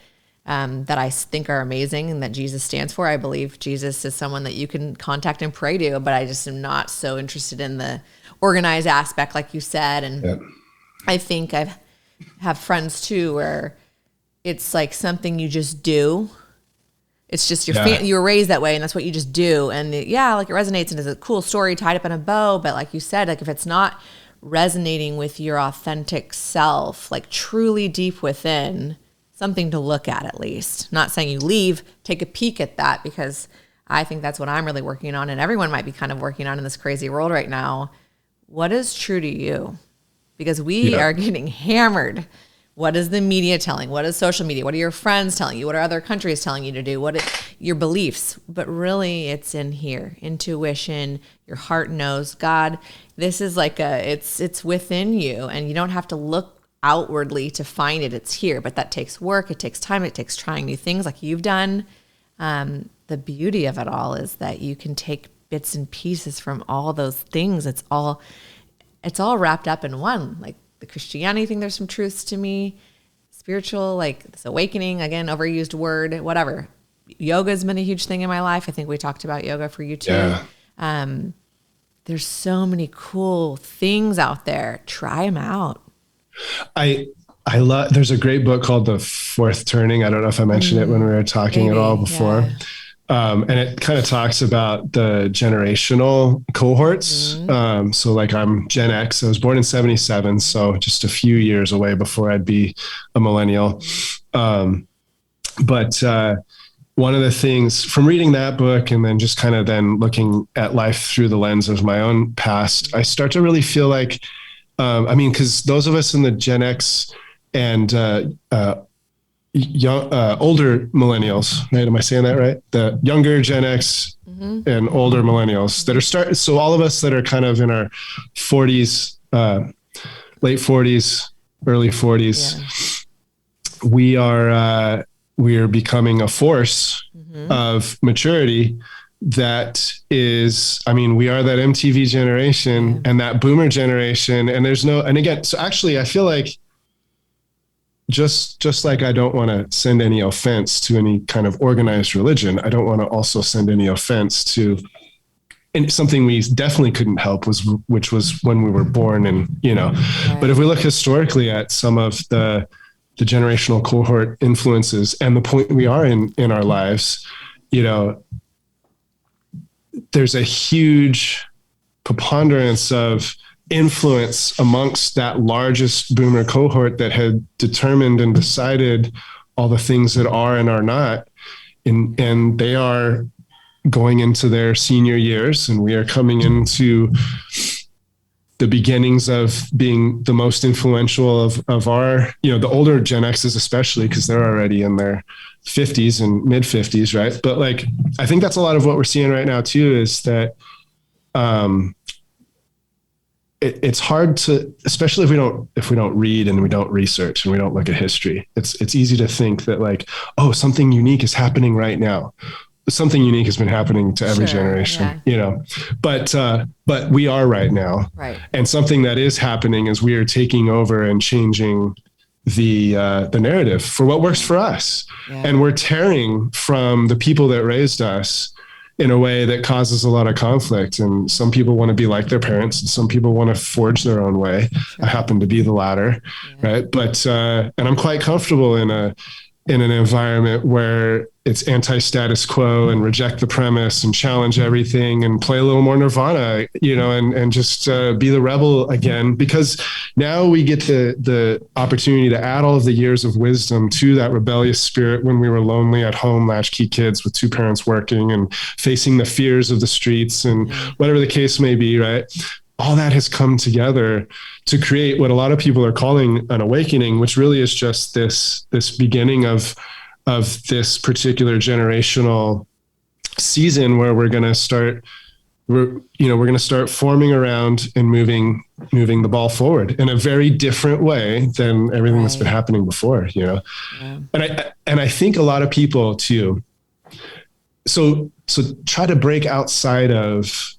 that I think are amazing and that Jesus stands for. I believe Jesus is someone that you can contact and pray to, but I just am not so interested in the organized aspect, like you said. And I think I have friends too where it's something you just do. It's just you were raised that way, and that's what you just do. And it resonates and is a cool story tied up in a bow. But like you said, if it's not resonating with your authentic self, truly deep within, something to look at least. Not saying you leave, take a peek at that, because I think that's what I'm really working on, and everyone might be kind of working on in this crazy world right now. What is true to you? Because we are getting hammered. What is the media telling? What is social media? What are your friends telling you? What are other countries telling you to do? Your beliefs? But really, it's in here. Intuition. Your heart knows. God, this is it's within you, and you don't have to look outwardly to find it. It's here, but that takes work. It takes time. It takes trying new things like you've done. The beauty of it all is that you can take bits and pieces from all those things. It's all wrapped up in one. The Christianity thing, there's some truths to me. Spiritual, this awakening, again, overused word, whatever. Yoga has been a huge thing in my life. I think we talked about yoga for you too. Yeah. There's so many cool things out there. Try them out. I love, there's a great book called The Fourth Turning. I don't know if I mentioned it when we were talking at all before. Yeah. And it kind of talks about the generational cohorts. So I'm Gen X. I was born in 77, so just a few years away before I'd be a millennial. But one of the things from reading that book and then just kind of then looking at life through the lens of my own past, I start to really feel because those of us in the Gen X and young, older millennials, right? Am I saying that right? The younger Gen X and older millennials that are so all of us that are kind of in our 40s, late 40s, early 40s, we are becoming a force of maturity that is, I mean, we are that MTV generation and that boomer generation. And and again, so actually I feel like just like I don't want to send any offense to any kind of organized religion, I don't want to also send any offense to, and something we definitely couldn't help which was when we were born, and, but if we look historically at some of the generational cohort influences and the point we are in our lives, there's a huge preponderance of influence amongst that largest boomer cohort that had determined and decided all the things that are and are not. And they are going into their senior years, and we are coming into the beginnings of being the most influential of our, the older Gen X's, especially because they're already in their 50s and mid 50s. Right. But like, I think that's a lot of what we're seeing right now too, is that, it's hard to, especially if we don't read and we don't research and we don't look at history, it's easy to think that like, oh, something unique is happening right now. Something unique has been happening to every generation, but we are right now. Right. And something that is happening is we are taking over and changing the narrative for what works for us. Yeah. And we're tearing from the people that raised us in a way that causes a lot of conflict. And some people want to be like their parents, and some people want to forge their own way. Sure. I happen to be the latter. Right. But, and I'm quite comfortable in an environment where it's anti-status quo and reject the premise and challenge everything and play a little more Nirvana, and just be the rebel again, because now we get the opportunity to add all of the years of wisdom to that rebellious spirit when we were lonely at home, latchkey kids with two parents working and facing the fears of the streets and whatever the case may be, right? All that has come together to create what a lot of people are calling an awakening, which really is just this beginning of this particular generational season where we're going to start forming around and moving the ball forward in a very different way than everything that's been happening before, And I think a lot of people too. So try to break outside of,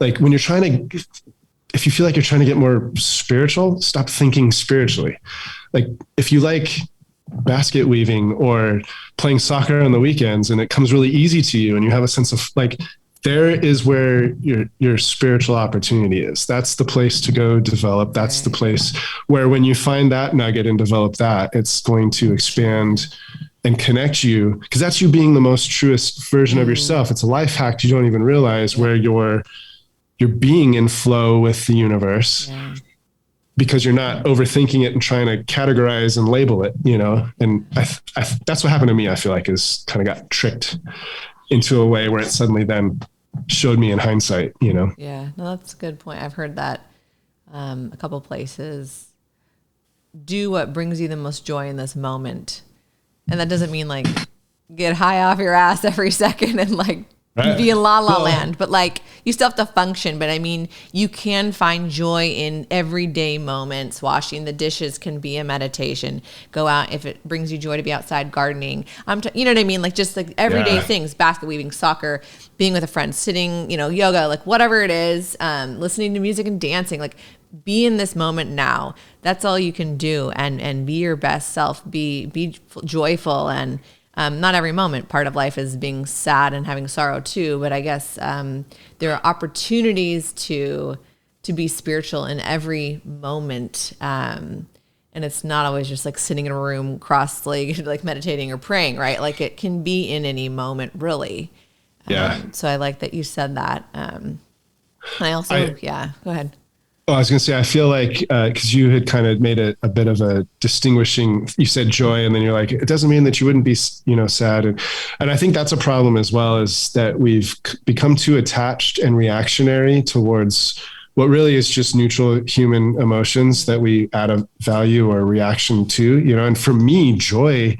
like, when if you feel like you're trying to get more spiritual, stop thinking spiritually. Like, if you like basket weaving or playing soccer on the weekends and it comes really easy to you and you have a sense of like, there is where your spiritual opportunity is. That's the place to go develop. That's the place where when you find that nugget and develop that, it's going to expand and connect you, because that's you being the most truest version of yourself. It's a life hack you don't even realize, where you're being in flow with the universe. Because you're not overthinking it and trying to categorize and label it, and that's what happened to me. I feel like is kind of got tricked into a way where it suddenly then showed me in hindsight, Yeah, no, that's a good point. I've heard that a couple places. Do what brings you the most joy in this moment. And that doesn't mean like get high off your ass every second and like be in la la land, but like you still have to function. But I mean, you can find joy in everyday moments. Washing the dishes can be a meditation. Go out if it brings you joy to be outside gardening. You know what I mean? Like just like everyday things, basket weaving, soccer, being with a friend, sitting, yoga, like whatever it is, listening to music and dancing, like be in this moment now. That's all you can do, and be your best self, be joyful. And not every moment. Part of life is being sad and having sorrow too. But I guess there are opportunities to be spiritual in every moment. And it's not always just like sitting in a room cross-legged, like meditating or praying, right? Like it can be in any moment, really. So I like that you said that. I also, go ahead. Oh, I was going to say, I feel like, because you had kind of made a bit of a distinguishing, you said joy, and then you're like, it doesn't mean that you wouldn't be, sad. And I think that's a problem as well, is that we've become too attached and reactionary towards what really is just neutral human emotions that we add a value or reaction to, and for me, joy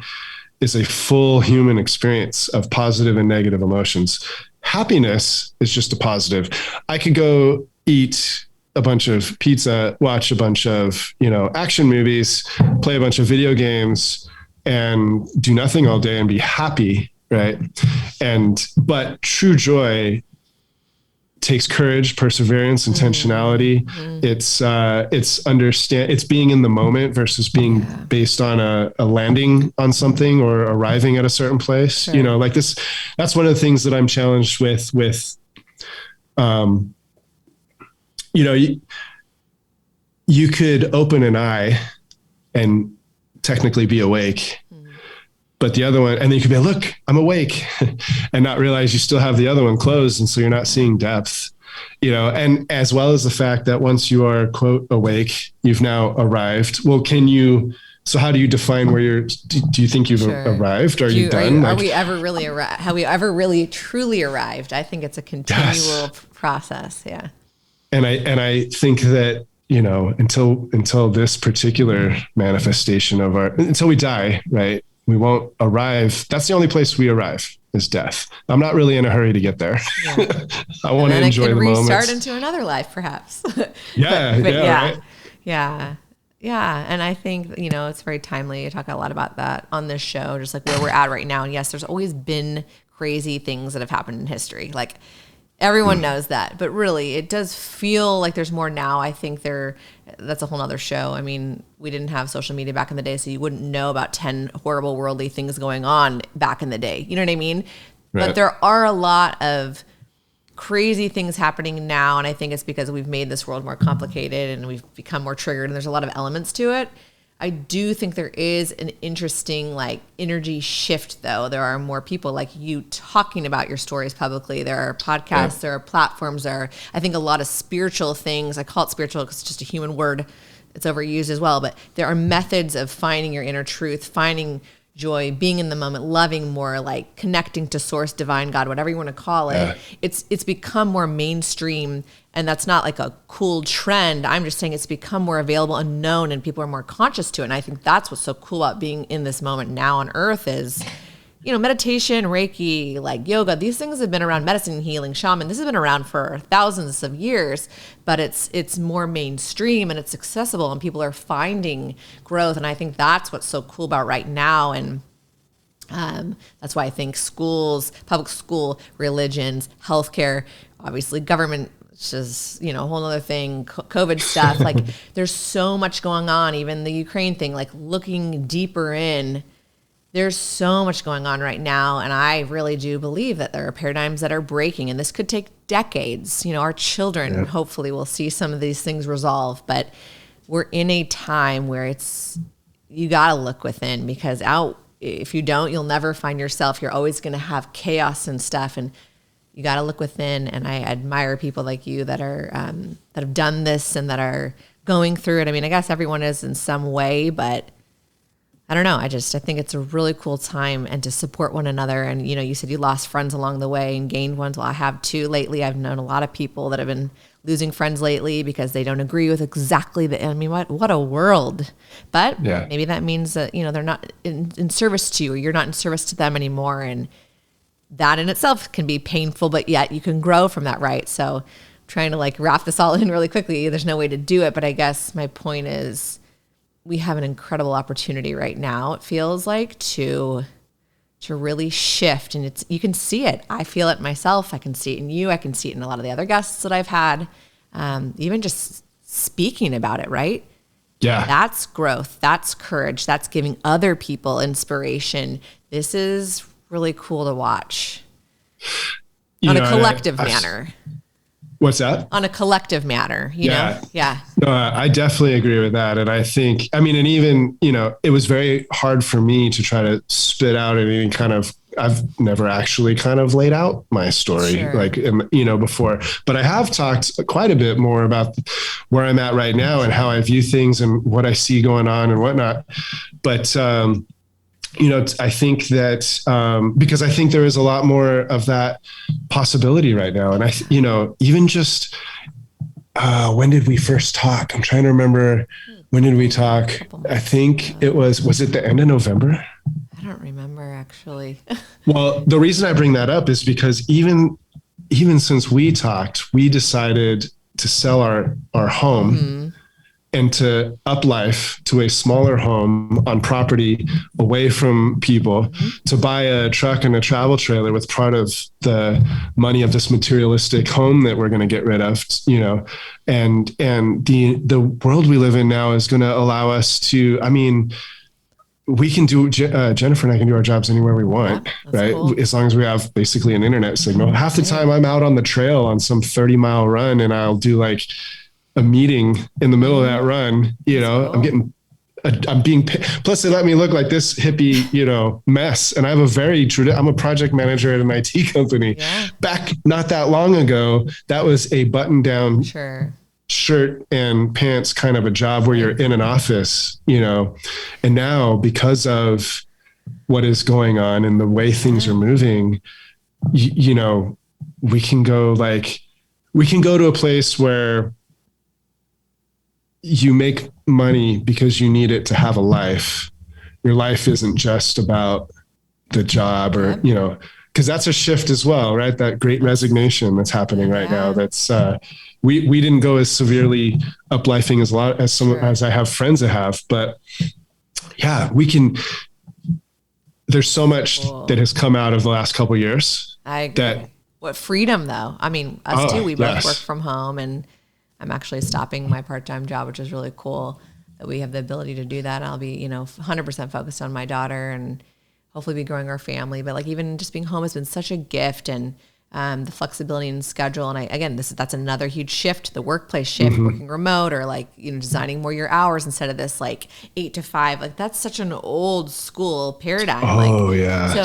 is a full human experience of positive and negative emotions. Happiness is just a positive. I could go eat a bunch of pizza, watch a bunch of, action movies, play a bunch of video games, and do nothing all day and be happy. Right. But true joy takes courage, perseverance, intentionality. It's being in the moment versus being based on a landing on something or arriving at a certain place. Sure. Like this, that's one of the things that I'm challenged with, you could open an eye and technically be awake, but the other one, and then you could be like, look, I'm awake, and not realize you still have the other one closed. And so you're not seeing depth, and as well as the fact that once you are, quote, awake, you've now arrived. Well, so how do you define where do you think you've arrived? Are you done? Are we ever really arrived? Have we ever really truly arrived? I think it's a continual process. Yeah. And I think that, until this particular manifestation until we die, right? We won't arrive. That's the only place we arrive, is death. I'm not really in a hurry to get there. Yeah. I want to enjoy the moment. Restart into another life, perhaps. Yeah. Right? Yeah. Yeah. And I think, it's very timely. I talk a lot about that on this show, just like where we're at right now. And yes, there's always been crazy things that have happened in history. Like everyone knows that, but really it does feel like there's more now. I think that's a whole nother show. I mean, we didn't have social media back in the day, so you wouldn't know about 10 horrible worldly things going on back in the day. You know what I mean? Right. But there are a lot of crazy things happening now. And I think it's because we've made this world more complicated and we've become more triggered, and there's a lot of elements to it. I do think there is an interesting energy shift, though. There are more people like you talking about your stories publicly. There are podcasts, there are platforms, there are, I think, a lot of spiritual things. I call it spiritual because it's just a human word. It's overused as well. But there are methods of finding your inner truth, finding joy, being in the moment, loving more, like connecting to source, divine, God, whatever you want to call it. Yeah. It's become more mainstream, and that's not like a cool trend. I'm just saying it's become more available and known, and people are more conscious to it. And I think that's what's so cool about being in this moment now on earth is, meditation, Reiki, like yoga, these things have been around, medicine, healing, shaman. This has been around for thousands of years, but it's more mainstream and it's accessible, and people are finding growth. And I think that's what's so cool about right now. And that's why I think schools, public school, religions, healthcare, obviously government, which is, a whole other thing, COVID stuff, like there's so much going on, even the Ukraine thing, like looking deeper in. There's so much going on right now, and I really do believe that there are paradigms that are breaking, and this could take decades. Our children hopefully will see some of these things resolve, but we're in a time where you got to look within, because if you don't, you'll never find yourself. You're always going to have chaos and stuff, and you got to look within. And I admire people like you that are that have done this and that are going through it. I mean, I guess everyone is in some way, but I don't know. I think it's a really cool time, and to support one another. And, you said you lost friends along the way and gained ones. Well, I have too lately. I've known a lot of people that have been losing friends lately because they don't agree with exactly what a world. But maybe that means that, they're not in service to you, or you're not in service to them anymore. And that in itself can be painful, but yet you can grow from that, right? So I'm trying to wrap this all in really quickly. There's no way to do it. But I guess my point is, we have an incredible opportunity right now, it feels like, to really shift. And you can see it. I feel it myself. I can see it in you. I can see it in a lot of the other guests that I've had. Even just speaking about it, right? Yeah. That's growth. That's courage. That's giving other people inspiration. This is really cool to watch on a collective manner. What's that? On a collective manner, you know? Yeah. No, I definitely agree with that. And I think, and even, it was very hard for me to try to spit out any I've never actually kind of laid out my story, before, but I have talked quite a bit more about where I'm at right now and how I view things and what I see going on and whatnot. But, I think that, because I think there is a lot more of that possibility right now. And even just, when did we first talk? I'm trying to remember, when did we talk? I think was it the end of November? I don't remember actually. Well, the reason I bring that up is because even since we talked, we decided to sell our home and to up life to a smaller home on property away from people, to buy a truck and a travel trailer with part of the money of this materialistic home that we're going to get rid of, and the world we live in now is going to allow us to, we can do, Jennifer and I can do our jobs anywhere we want, right? Cool. As long as we have basically an internet signal. Half the time I'm out on the trail on some 30-mile run, and I'll do like a meeting in the middle of that run, cool. I'm being, plus they let me look like this hippie, mess. And I have I'm a project manager at an IT company. Back not that long ago, that was a button down shirt and pants kind of a job where you're in an office, and now because of what is going on and the way things are moving, we can go to a place where you make money because you need it to have a life. Your life isn't just about the job or, because that's a shift as well, right? That great resignation that's happening right now. That's, we didn't go as severely uplifing as I have friends that have, but we can, there's so much that has come out of the last couple of years. I agree. What freedom though. Us too, we both work from home, and I'm actually stopping my part-time job, which is really cool that we have the ability to do that. I'll be, 100% focused on my daughter and hopefully be growing our family. But like even just being home has been such a gift, and the flexibility in schedule. And that's another huge shift, the workplace shift, working remote, or designing more your hours instead of this 8 to 5. Like that's such an old school paradigm.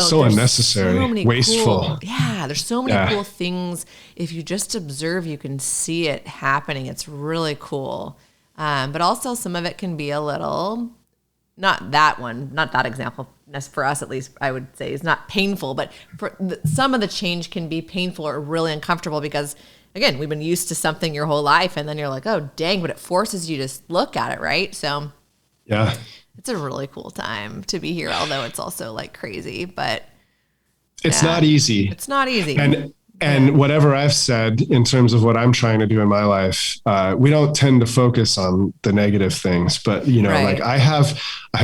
So unnecessary, wasteful. There's so many cool things. If you just observe, you can see it happening. It's really cool. But also some of it can be a little, not that example, for us at least, I would say is not painful, but some of the change can be painful or really uncomfortable because, again, we've been used to something your whole life, and then you're like, oh, dang, but it forces you to look at it, right? So it's a really cool time to be here, although it's also crazy, but it's not easy. It's not easy. And whatever I've said in terms of what I'm trying to do in my life, we don't tend to focus on the negative things, but I have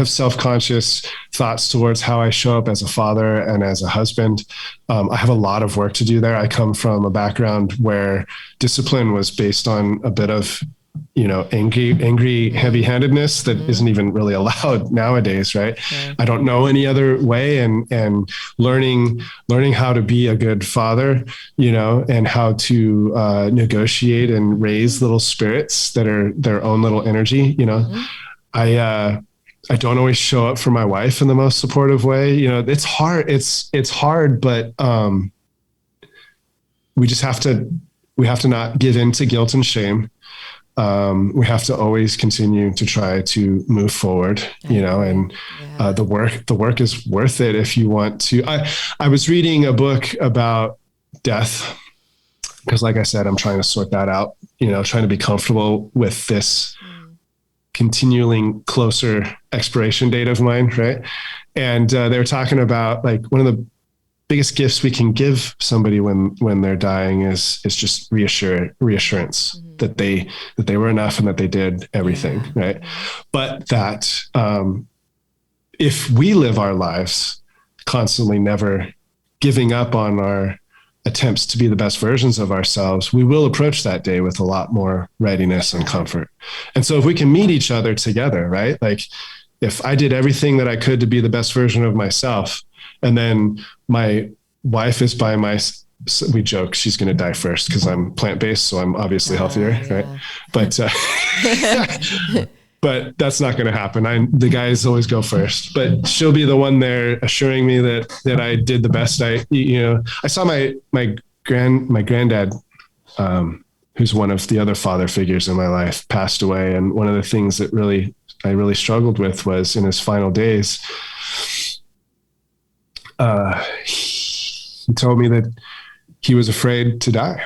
self-conscious thoughts towards how I show up as a father and as a husband. I have a lot of work to do there. I come from a background where discipline was based on a bit of, angry heavy-handedness that isn't even really allowed nowadays. Right. I don't know any other way, and learning how to be a good father, and how to negotiate and raise little spirits that are their own little energy. I don't always show up for my wife in the most supportive way. It's hard. It's hard, but we have to not give in to guilt and shame. We have to always continue to try to move forward, the work is worth it if you want to. I was reading a book about death because, like I said, I'm trying to sort that out, trying to be comfortable with this continuing closer expiration date of mine. Right. And they were talking about one of the biggest gifts we can give somebody when they're dying is just reassurance that they were enough and that they did everything. Right. But that, if we live our lives constantly never giving up on our attempts to be the best versions of ourselves, we will approach that day with a lot more readiness and comfort. And so if we can meet each other together, right? If I did everything that I could to be the best version of myself, and then my wife is we joke she's going to die first because I'm plant-based, so I'm obviously healthier, right? But but that's not going to happen. The guys always go first, but she'll be the one there assuring me that I did the best. I saw my granddad, who's one of the other father figures in my life, passed away, and one of the things that I really struggled with was in his final days. He told me that he was afraid to die.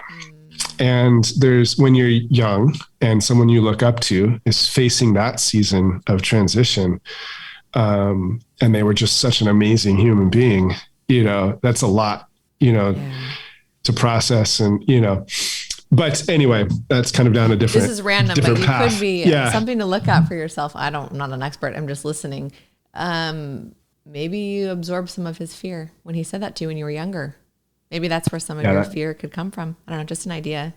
And when you're young and someone you look up to is facing that season of transition, and they were just such an amazing human being, that's a lot, to process. And, But anyway, that's kind of down a different. This is random, but you path. could be something to look at for yourself. I'm not an expert. I'm just listening. Maybe you absorbed some of his fear when he said that to you when you were younger. Maybe that's where some of your fear could come from. I don't know, just an idea.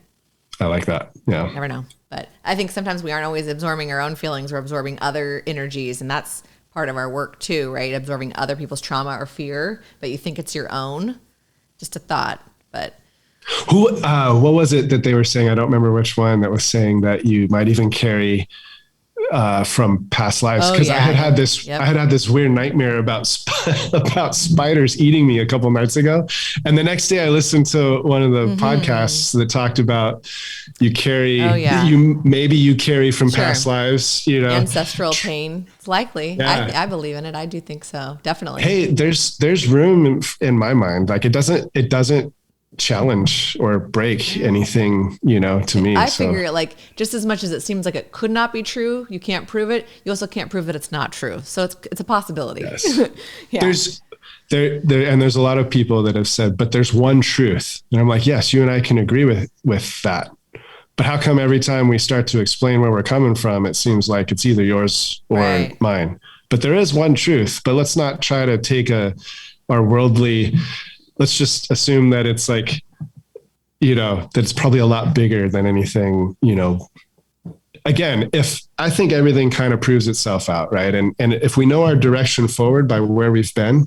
I like that. Yeah. Never know. But I think sometimes we aren't always absorbing our own feelings. We're absorbing other energies. And that's part of our work too, right? Absorbing other people's trauma or fear, but you think it's your own. Just a thought. But what was it that they were saying? I don't remember which one that was saying that you might even carry from past lives, because I had had this weird nightmare about spiders eating me a couple nights ago, and the next day I listened to one of the podcasts that talked about you carry you carry from past lives, ancestral pain. It's likely. I believe in it. I do think so, definitely. Hey, there's room in my mind. Like it doesn't challenge or break anything, to me. I figure like just as much as it seems like it could not be true, you can't prove it. You also can't prove that it's not true. So it's a possibility. Yes. There's a lot of people that have said, but there's one truth. And I'm like, yes, you and I can agree with that. But how come every time we start to explain where we're coming from, it seems like it's either yours or mine? But there is one truth. But let's not try to take our worldly. Let's just assume that it's like, that it's probably a lot bigger than anything, again, if I think everything kind of proves itself out, right? And if we know our direction forward by where we've been,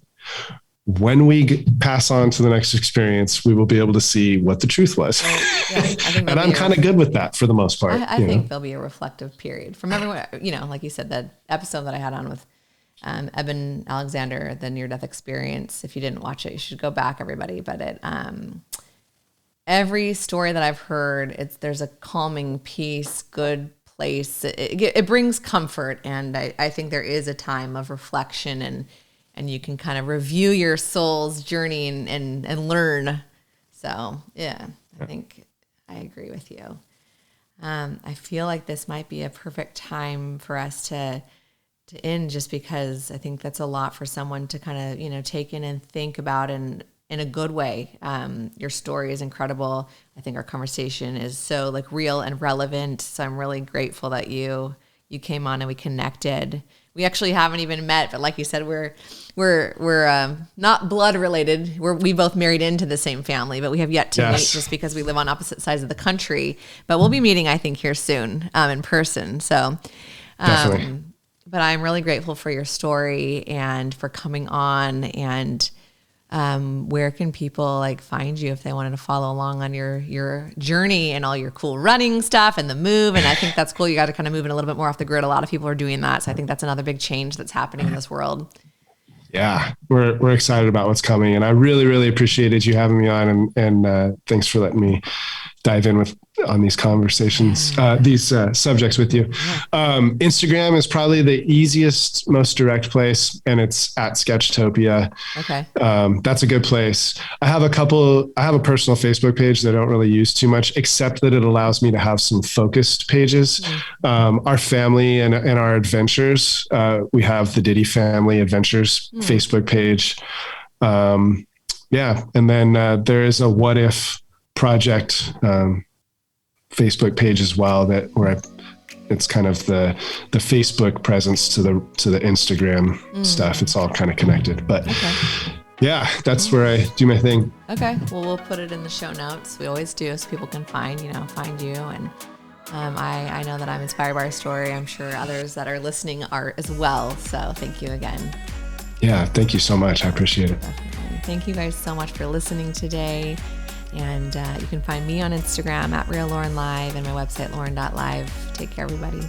when we pass on to the next experience, we will be able to see what the truth was. And I'm kind of good with that for the most part. I think there'll be a reflective period from everyone, like you said, that episode that I had on with Eben Alexander, the near-death experience. If you didn't watch it, you should go back, everybody. But every story that I've heard, there's a calming peace, good place. It brings comfort, and I think there is a time of reflection, and you can kind of review your soul's journey and learn. So yeah, I think I agree with you. I feel like this might be a perfect time for us to end, just because I think that's a lot for someone to kind of, take in and think about in a good way. Your story is incredible. I think our conversation is so like real and relevant. So I'm really grateful that you came on and we connected. We actually haven't even met, but like you said, we're not blood related. We both married into the same family, but we have yet to meet just because we live on opposite sides of the country. But we'll be meeting, I think, here soon in person. So definitely. But I'm really grateful for your story and for coming on. And where can people find you if they wanted to follow along on your journey and all your cool running stuff and the move? And I think that's cool. You got to kind of move it a little bit more off the grid. A lot of people are doing that. So I think that's another big change that's happening in this world. Yeah, we're excited about what's coming. And I really, really appreciated you having me on, and thanks for letting me dive in on these conversations, these subjects with you. Instagram is probably the easiest, most direct place, and it's at Sketchtopia. Okay. That's a good place. I have a personal Facebook page that I don't really use too much, except that it allows me to have some focused pages. Our family and our adventures, we have the Ditty Family Adventures Facebook page. And then there is a What If project Facebook page as well, it's kind of the Facebook presence to the Instagram stuff. It's all kind of connected, but that's where I do my thing. Okay. Well, we'll put it in the show notes. We always do, so people can find you. And I know that I'm inspired by our story. I'm sure others that are listening are as well. So thank you again. Yeah. Thank you so much. I appreciate it. Definitely. Thank you guys so much for listening today. And you can find me on Instagram at RealLaurenLive and my website, Lauren.live. Take care, everybody.